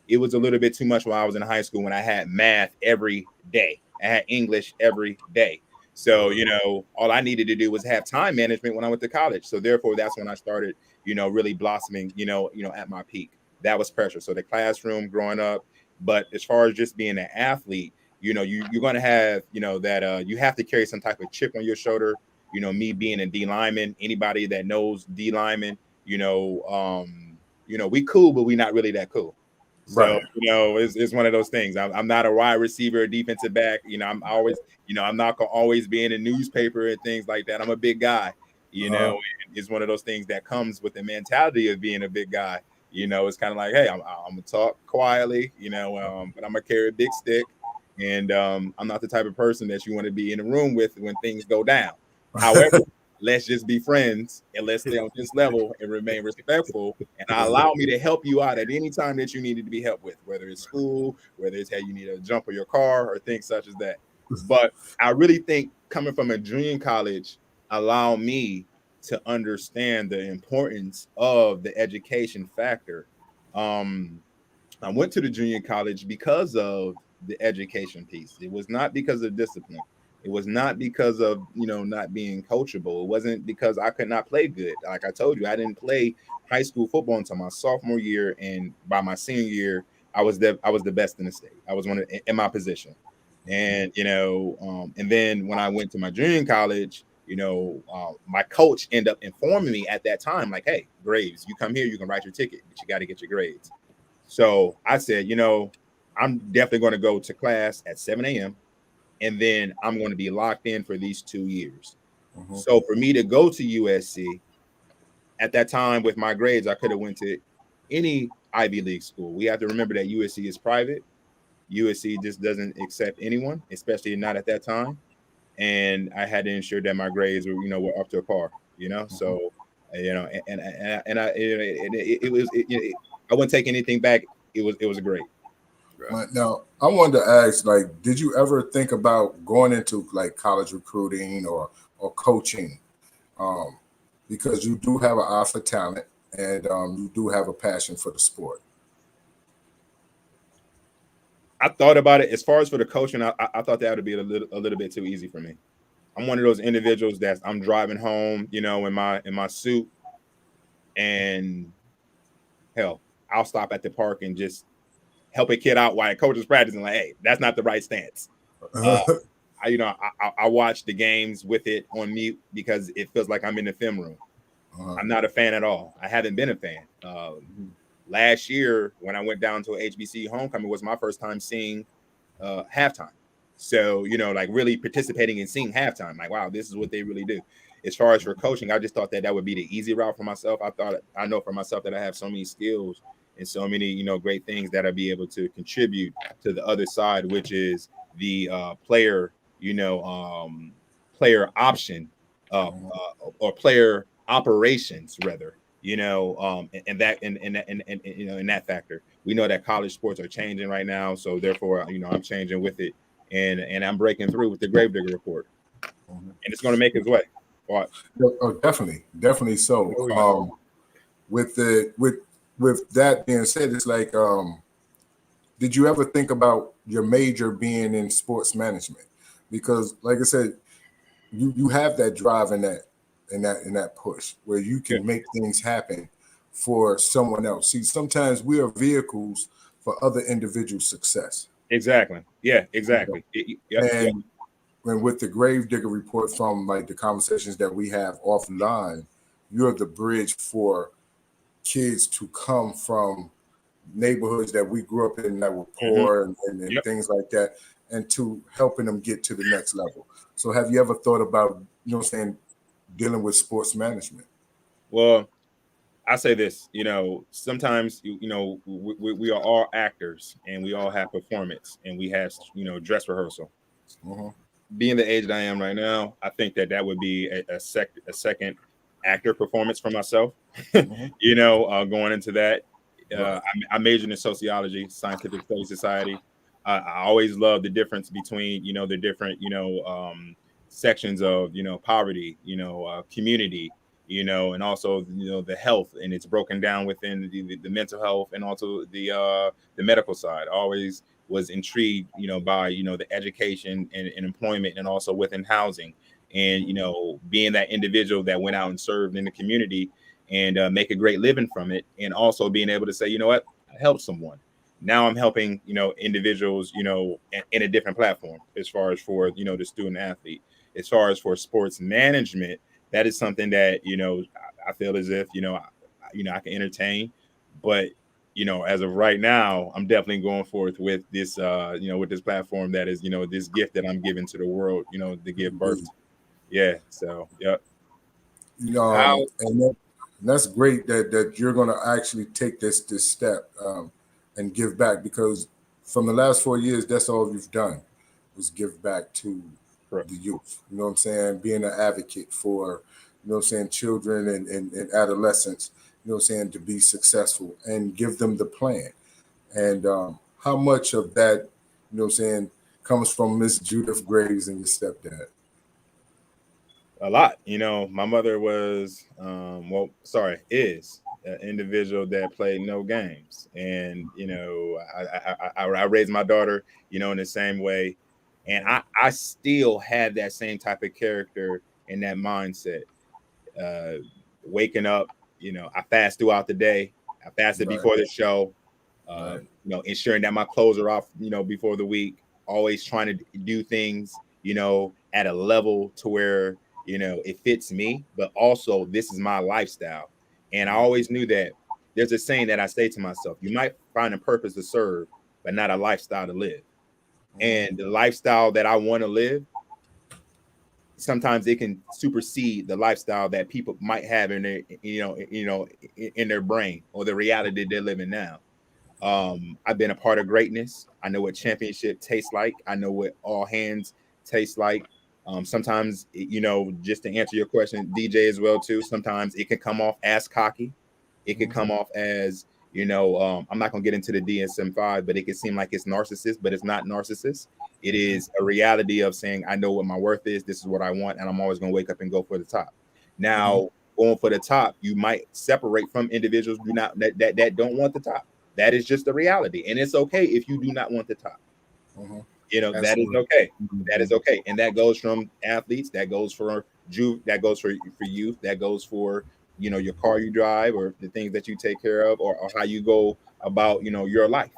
It was a little bit too much while I was in high school when I had math every day. I had English every day. So, all I needed to do was have time management when I went to college. So therefore, that's when I started, really blossoming, at my peak. That was pressure. So the classroom growing up. But as far as just being an athlete, you're going to have, that you have to carry some type of chip on your shoulder. Me being a D lineman, anybody that knows D lineman, we cool, but we not really that cool. So, Right. it's one of those things. I'm not a wide receiver or defensive back. I'm always, I'm not going to always be in a newspaper and things like that. I'm a big guy, Uh-huh. and it's one of those things that comes with the mentality of being a big guy. It's kind of like, hey, I'm going to talk quietly, but I'm going to carry a big stick. And I'm not the type of person that you want to be in a room with when things go down. However, let's just be friends and let's stay on this level and remain respectful. And allow me to help you out at any time that you needed to be helped with, whether it's school, whether it's hey, you need a jump on your car or things such as that. But I really think coming from a junior college allow me to understand the importance of the education factor. I went to the junior college because of the education piece. It was not because of discipline. It was not because of not being coachable. It wasn't because I could not play good. Like I told you, I didn't play high school football until my sophomore year, and by my senior year, I was the best in the state. I was one of, in my position, and and then when I went to my junior college, my coach ended up informing me at that time, like, hey, Graves, you come here, you can write your ticket, but you got to get your grades. So I said, I'm definitely going to go to class at 7 a.m. and then I'm going to be locked in for these 2 years. So for me to go to USC at that time with my grades, I could have went to any Ivy League school. We have to remember that USC is private. USC just doesn't accept anyone, especially not at that time. And I had to ensure that my grades were, were up to par. So I wouldn't take anything back. It was great. Now, I wanted to ask, like, did you ever think about going into like college recruiting or coaching? Um, because you do have an eye for talent and you do have a passion for the sport. I thought about it. As far as for the coaching, I thought that would be a little bit too easy for me. I'm one of those individuals that I'm driving home, you know, in my suit, and hell, I'll stop at the park and just help a kid out while a coach is practicing. Like, hey, that's not the right stance. I watch the games with it on mute because it feels like I'm in the film room. I'm not a fan at all. I haven't been a fan. Last year, when I went down to a HBC homecoming, was my first time seeing halftime. So, you know, like really participating and seeing halftime. Like, wow, this is what they really do. As far as for coaching, I just thought that would be the easy route for myself. I know for myself that I have so many skills and so many, you know, great things that I'd be able to contribute to the other side, which is the player, you know, player option or player operations rather, you know, and that and you know, in that factor. We know that college sports are changing right now, so therefore, you know, I'm changing with it, and I'm breaking through with the Gravedigger report, and it's going to make its way. Watch. Oh, definitely so. With that being said, it's like, did you ever think about your major being in sports management? Because, like I said, you have that drive and that push where you can make things happen for someone else. See, sometimes we are vehicles for other individuals' success. Exactly. Yeah. Exactly. And when with the Gravedigger report, from like the conversations that we have offline, you're the bridge for kids to come from neighborhoods that we grew up in that were poor and things like that, and to helping them get to the next level. So have you ever thought about, you know what I'm saying, dealing with sports management? Well, I say this, you know, sometimes, you know, we are all actors and we all have performance and we have, you know, dress rehearsal. Being the age that I am right now, I think that would be a second actor performance for myself. You know, going into that, I majored in sociology, scientific studies society. I always love the difference between, you know, the different, you know, sections of, you know, poverty, you know, community, you know, and also, you know, the health, and it's broken down within the mental health and also the medical side. Always was intrigued, you know, by, you know, the education and employment, and also within housing, and, you know, being that individual that went out and served in the community and make a great living from it, and also being able to say, you know what, I helped someone. Now I'm helping, you know, individuals, you know, in a different platform, as far as for, you know, the student athlete. As far as for sports management, that is something that, you know, I feel as if, you know, I can entertain, but, you know, as of right now, I'm definitely going forth with this, you know, with this platform that is, you know, this gift that I'm giving to the world, you know, to give birth to. Yeah. So, yeah. And that's great that you're going to actually take this step and give back, because from the last 4 years, that's all you've done was give back to the youth. You know what I'm saying? Being an advocate for, you know what I'm saying, children and adolescents, you know what I'm saying, to be successful and give them the plan. And how much of that, you know what I'm saying, comes from Miss Judith Graves and your stepdad? A lot. You know, my mother was, is an individual that played no games, and, you know, I raised my daughter, you know, in the same way, and I still have that same type of character and that mindset. Waking up, you know, I fast throughout the day. I fasted before the show. You know, ensuring that my clothes are off, you know, before the week. Always trying to do things, you know, at a level to where, you know, it fits me, but also this is my lifestyle. And I always knew that there's a saying that I say to myself: you might find a purpose to serve, but not a lifestyle to live. And the lifestyle that I want to live, sometimes it can supersede the lifestyle that people might have in their, in their brain, or the reality they're living now. I've been a part of greatness. I know what championship tastes like. I know what all hands taste like. Sometimes, you know, just to answer your question, DJ, as well too, sometimes it can come off as cocky. It could come off as, you know, I'm not gonna get into the DSM-5, but it can seem like it's narcissist, but it's not narcissist. It is a reality of saying, I know what my worth is. This is what I want, and I'm always gonna wake up and go for the top. Now, going for the top, you might separate from individuals that don't want the top. That is just the reality, and it's okay if you do not want the top. You know, That's that is what, okay. That is okay. And that goes from athletes, that goes for that goes for youth, that goes for, you know, your car you drive, or the things that you take care of, or how you go about, you know, your life.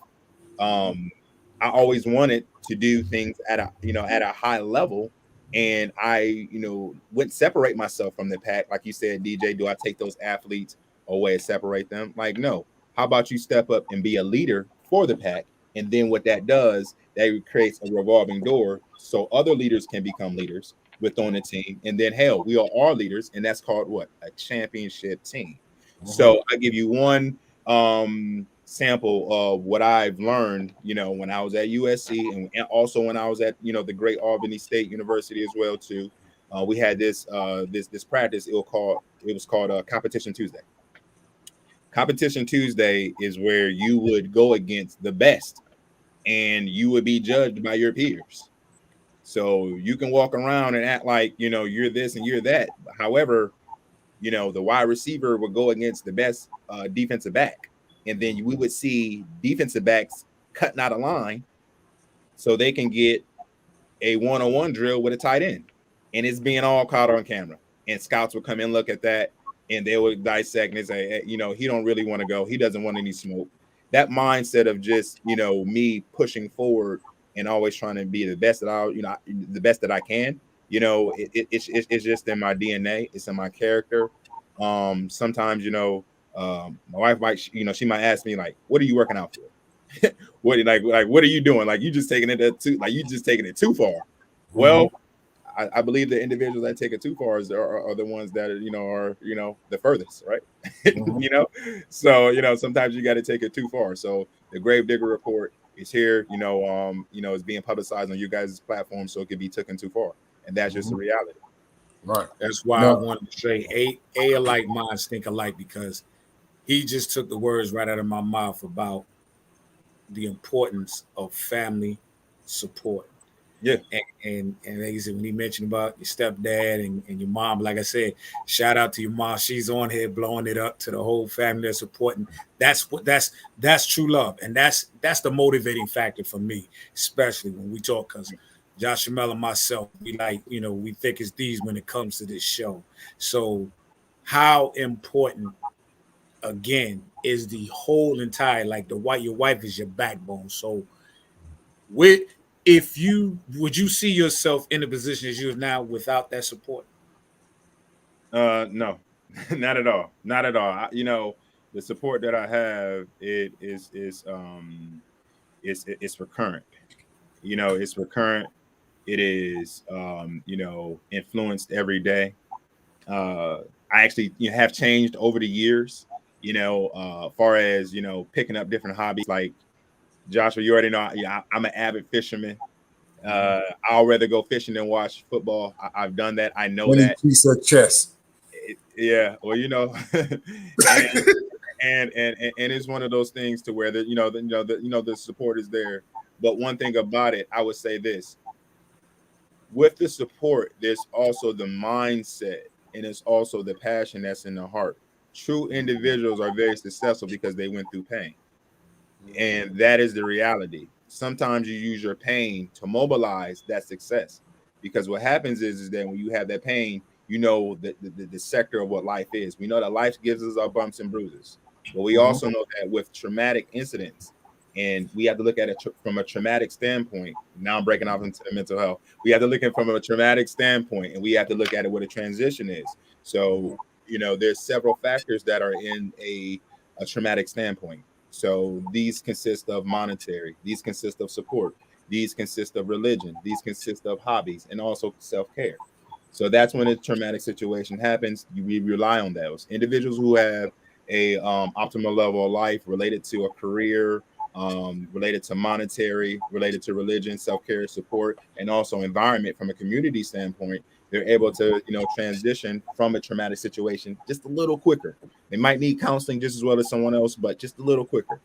I always wanted to do things at a, you know, at a high level, and I, you know, wouldn't separate myself from the pack. Like you said, DJ, do I take those athletes away and separate them? Like, no. How about you step up and be a leader for the pack? And then what that does, that creates a revolving door so other leaders can become leaders within the team. And then, hell, we are all leaders, and that's called what? A championship team. So I give you one sample of what I've learned, you know, when I was at USC, and also when I was at, you know, the great Albany State University as well too. We had this this practice. It was called Competition Tuesday. Competition Tuesday is where you would go against the best, and you would be judged by your peers. So you can walk around and act like, you know, you're this and you're that. However, you know, the wide receiver would go against the best defensive back, and then we would see defensive backs cutting out a line so they can get a one-on-one drill with a tight end, and it's being all caught on camera. And scouts would come and look at that, and they would dissect and say, hey, you know, he don't really want to go. He doesn't want any smoke. That mindset of just, you know, me pushing forward and always trying to be the best that the best that I can. You know, it's just in my DNA. It's in my character. Sometimes, you know, my wife might, you know, she might ask me like, "What are you working out for?" What what are you doing? Like you just taking it too far. Well, I believe the individuals that take it too far are the ones that are the furthest, right? You know, so sometimes you got to take it too far. So the Gravedigger Report is here. It's being publicized on you guys' platform, so it could be taken too far, and that's just the reality. Right. That's why I wanted to say a alike minds think alike, because he just took the words right out of my mouth about the importance of family support. Yeah. And like you said, when he mentioned about your stepdad and your mom, like I said, shout out to your mom. She's on here blowing it up to the whole family that's supporting. That's true love. And that's the motivating factor for me, especially when we talk, because Josh Jamel and myself, we thick as thieves when it comes to this show. So how important, again, is the whole entire, like your wife is your backbone. So would you see yourself in the position as you are now without that support? No, not at all. Not at all. The support that I have, it's recurrent. It's recurrent. It is influenced every day. I actually have changed over the years. Far as picking up different hobbies, like Joshua, you already know. I'm an avid fisherman. I'll rather go fishing than watch football. I've done that. I know that. Piece of chess. Yeah, well, and it's one of those things to where the support is there. But one thing about it, I would say this: with the support, there's also the mindset, and it's also the passion that's in the heart. True individuals are very successful because they went through pain, and that is the reality. Sometimes you use your pain to mobilize that success, because what happens is that when you have that pain, the sector of what life is. We know that life gives us our bumps and bruises, but we also know that with traumatic incidents, and we have to look at it from a traumatic standpoint. Now I'm breaking off into the mental health. We have to look at it from a traumatic standpoint, and we have to look at it what a transition is. So, there's several factors that are in a traumatic standpoint. So these consist of monetary, these consist of support, these consist of religion, these consist of hobbies, and also self-care. So that's when a traumatic situation happens. We rely on those individuals who have a optimal level of life related to a career, related to monetary, related to religion, self-care, support, and also environment from a community standpoint. They're able to, transition from a traumatic situation just a little quicker. They might need counseling just as well as someone else, but just a little quicker.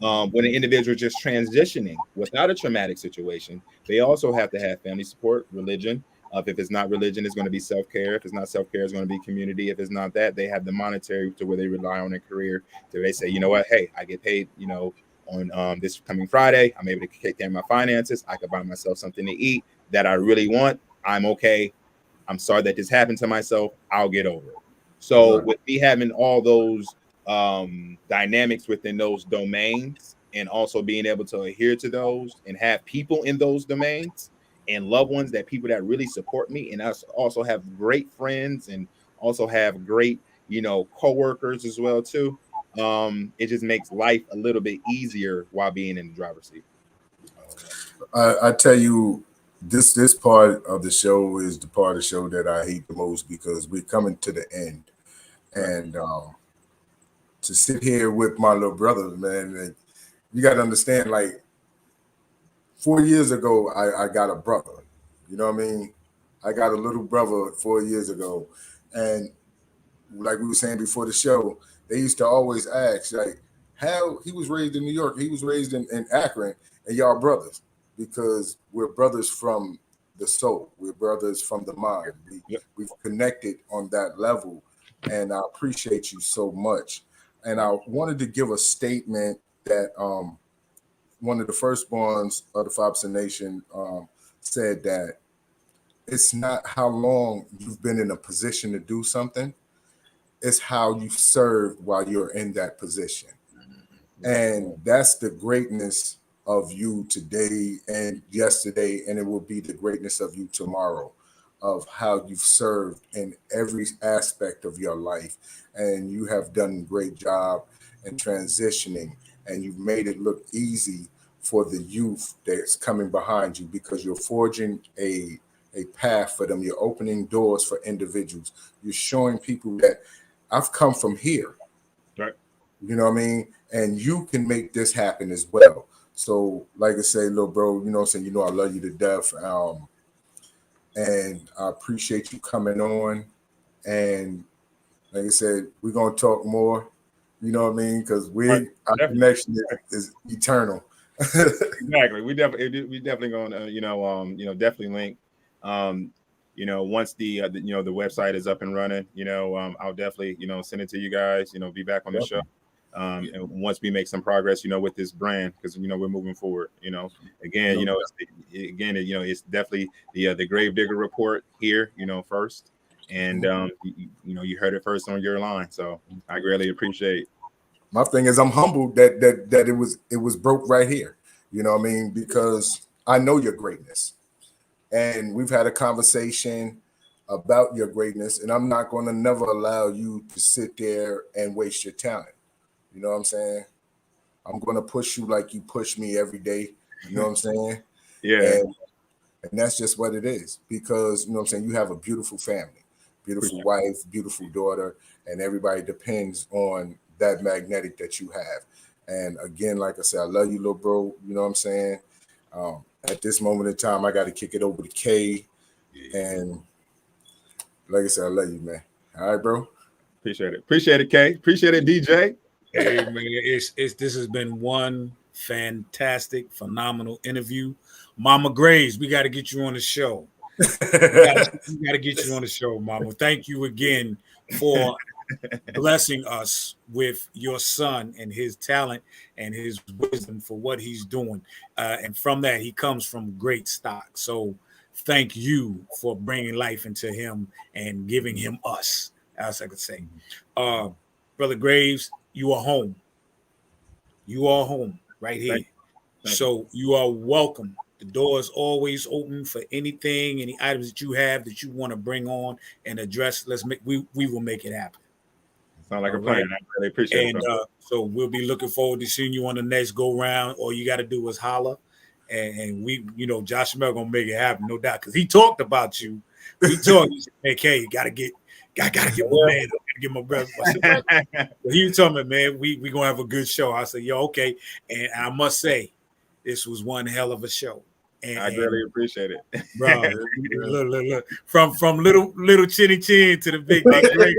When an individual is just transitioning without a traumatic situation, they also have to have family support, religion. If it's not religion, it's going to be self-care. If it's not self-care, it's going to be community. If it's not that, they have the monetary to where they rely on their career. So they say, you know what, hey, I get paid, on this coming Friday, I'm able to take care of my finances. I could buy myself something to eat that I really want. I'm okay. I'm sorry that this happened to myself. I'll get over it. So with me having all those dynamics within those domains, and also being able to adhere to those and have people in those domains and loved ones, that people that really support me, and us also have great friends and also have great, coworkers as well too. It just makes life a little bit easier while being in the driver's seat. I tell you, this part of the show is the part of the show that I hate the most, because we're coming to the end, and to sit here with my little brother, man, you got to understand, like 4 years ago, I got a brother. You know what I mean? I got a little brother 4 years ago, and like we were saying before the show, they used to always ask, like, how he was raised in New York, he was raised in Akron, and y'all brothers, because we're brothers from the soul, we're brothers from the mind. We've connected on that level, and I appreciate you so much. And I wanted to give a statement that one of the firstborns of the 5% Nation said that it's not how long you've been in a position to do something, it's how you served while you're in that position. And that's the greatness of you today and yesterday, and it will be the greatness of you tomorrow, of how you've served in every aspect of your life. And you have done a great job in transitioning, and you've made it look easy for the youth that's coming behind you, because you're forging a path for them. You're opening doors for individuals. You're showing people that I've come from here. Right. You know what I mean? And you can make this happen as well. So, like I say, little bro, you know what I'm saying? I love you to death. And I appreciate you coming on. And like I said, we're going to talk more. You know what I mean? Because our connection is eternal. Exactly. We definitely going to, definitely link. Once the website is up and running, I'll definitely, send it to you guys, be back on the show. And once we make some progress, with this brand, because, we're moving forward, again, it's definitely the Gravedigger Report here, first. And, you heard it first on your line. So I greatly appreciate it. My thing is, I'm humbled that it was broke right here. You know what I mean? Because I know your greatness. And we've had a conversation about your greatness, and I'm not going to never allow you to sit there and waste your talent. You know what I'm saying? I'm going to push you like you push me every day. You know what I'm saying? Yeah. And that's just what it is, because, you know what I'm saying, you have a beautiful family, beautiful wife, beautiful daughter, and everybody depends on that magnetic that you have. And again, like I said, I love you, little bro. You know what I'm saying? At this moment in time, I got to kick it over to K. And like I said, I love you, man. All right, bro. Appreciate it, K. Appreciate it, DJ. Hey, man, this has been one fantastic, phenomenal interview. Mama Graves, we got to get you on the show. We got to get you on the show, Mama. Thank you again for blessing us with your son and his talent and his wisdom for what he's doing. And from that, he comes from great stock. So thank you for bringing life into him and giving him us, as I could say. Brother Graves, you are home. You are home right here. So you are welcome. The door is always open for anything, any items that you have that you want to bring on and address. We will make it happen. Sound like a plan. I really appreciate it. So we'll be looking forward to seeing you on the next go round. All you got to do is holler, and we, Josh Mel gonna make it happen, no doubt, because he talked about you. We talked. He said, "Hey, gotta get my man. Gotta get my brother." He was telling me, man, we gonna have a good show. I said, "Yo, okay." And I must say, this was one hell of a show. And I really appreciate it, bro. Look. From little chinny chin to the big great.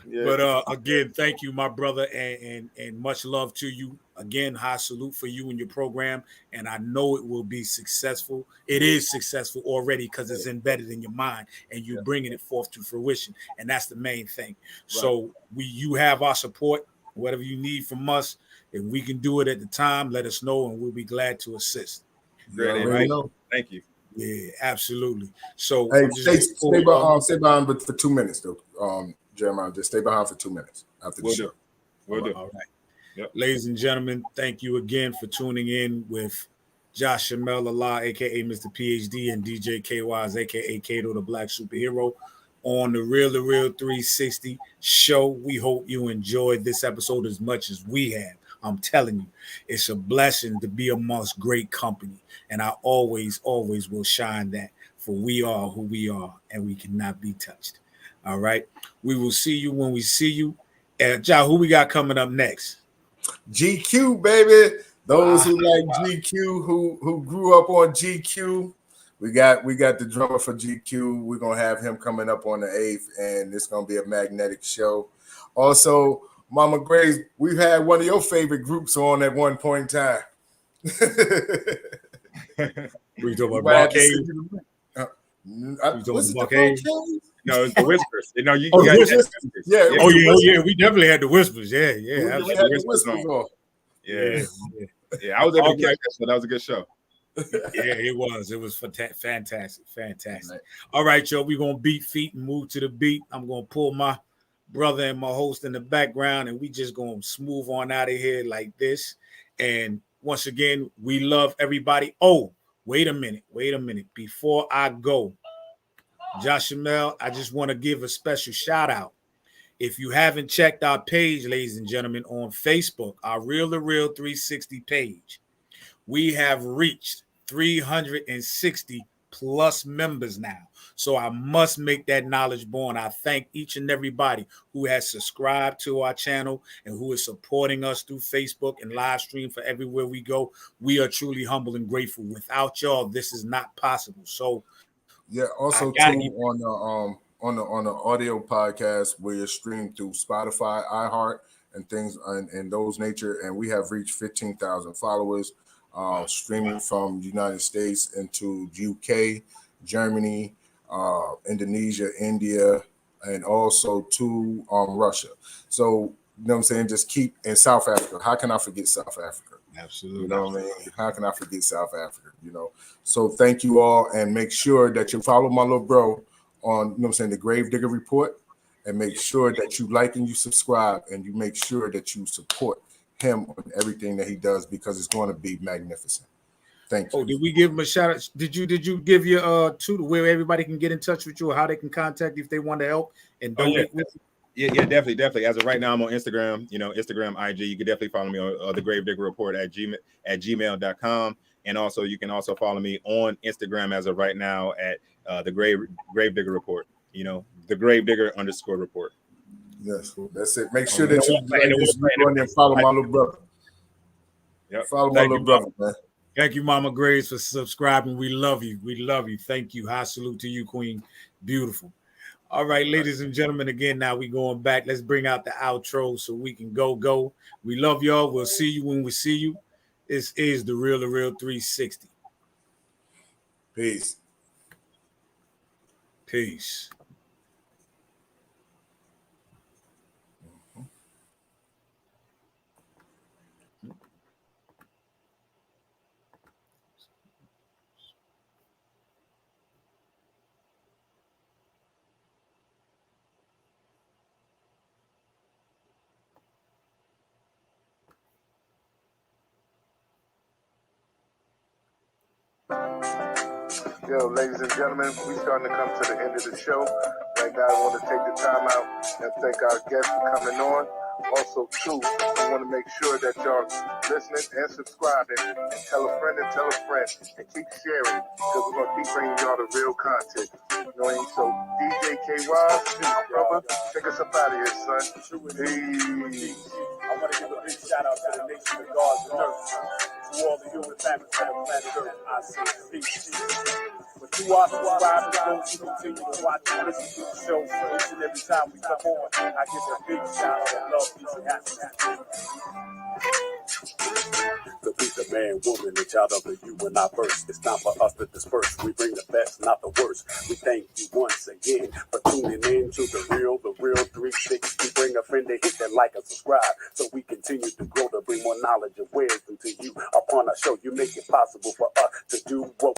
Yeah. But again, thank you, my brother, and much love to you. Again, high salute for you and your program, and I know it will be successful. It is successful already because it's embedded in your mind, and you're bringing it forth to fruition, and that's the main thing. So you have our support. Whatever you need from us, if we can do it at the time, let us know, and we'll be glad to assist. Great, right? Thank you. Yeah, absolutely. So Hey, I'm just stay behind, but for 2 minutes though. Jeremiah, just stay behind for 2 minutes after the show. We'll do. All right. Yep. Ladies and gentlemen, thank you again for tuning in with Josh Shamel Allah, aka Mr. PhD, and DJ KYs, aka Kato the Black Superhero, on the Real 360 show. We hope you enjoyed this episode as much as we have. I'm telling you, it's a blessing to be amongst great company. And I always will shine that, for we are who we are and we cannot be touched. All right. We will see you when we see you. Ja, who we got coming up next? GQ, baby. Those who like GQ, who grew up on GQ. We got the drummer for GQ. We're gonna have him coming up on the 8th, and it's gonna be a magnetic show. Also, Mama Grace, we've had one of your favorite groups on at one point in time. We talking about Barcade? Was it the Barcade? No, it's the Whispers. You know, you got Whispers. Yeah. Oh yeah. We definitely had the Whispers. Yeah. We had the Whispers on. Yeah. I was able to catch that, so that was a good show. Yeah, it was. It was fantastic. All right, y'all. We're gonna beat feet and move to the beat. I'm gonna pull my brother and my host in the background, and we just gonna smooth on out of here like this. And once again, we love everybody. Oh, wait a minute. Before I go, Josh Shamel, I just want to give a special shout out. If you haven't checked our page, ladies and gentlemen, on Facebook, our real2reel360 page, we have reached 360 plus members now. So I must make that knowledge born. I thank each and everybody who has subscribed to our channel and who is supporting us through Facebook and live stream for everywhere we go. We are truly humble and grateful. Without y'all, this is not possible. So yeah, also too on the audio podcast, where you're streamed through Spotify, iHeart, and things and those nature, and we have reached 15,000 followers, streaming from the United States into UK, Germany, Indonesia, India, and also to Russia. So you know what I'm saying? Just keep in South Africa. How can I forget South Africa? Absolutely. You know what I mean? How can I forget South Africa? You know. So thank you all, and make sure that you follow my little bro on, you know what I'm saying, the Gravedigger Report, and make sure that you like and you subscribe, and you make sure that you support him on everything that he does, because it's going to be magnificent. Thank you. Oh, did we give him a shout out? Did you give your to where everybody can get in touch with you, or how they can contact you if they want to help and donate with you? Yeah, definitely. As of right now, I'm on Instagram, Instagram, IG. You can definitely follow me on the Gravedigger Report at gmail.com. And also, you can also follow me on Instagram as of right now at the Gravedigger Report, the Gravedigger _report. Yes, that's it. Make sure that you go in there and follow my little brother. Yep. Follow my little brother, man. Thank you, Mama Grace, for subscribing. We love you. Thank you. High salute to you, Queen. Beautiful. All right, ladies and gentlemen, again, now we going back. Let's bring out the outro so we can go. We love y'all. We'll see you when we see you. This is the Real 360. Peace. Yo, ladies and gentlemen, we starting to come to the end of the show. Right now, I want to take the time out and thank our guests for coming on. Also, too, we want to make sure that y'all listening and subscribing, and tell a friend, and keep sharing, because we're going to keep bringing y'all the real content. You know what I mean? So, DJ KY, my brother, take us up out of here, son. Peace. I want to give a big shout out to the nation of gods and earth, to all the human families on the planet Earth. I say peace. But to our subscribers, those who continue to watch and listen to the show each and every time we come on, I give a big shout out of love, peace, and happiness. To be the man, woman, and child of the universe. It's time for us to disperse. We bring the best, not the worst. We thank you once again for tuning in to the real 360. Bring a friend to hit that like and subscribe so we continue to grow to bring more knowledge and wisdom to you upon our show. You make it possible for us to do what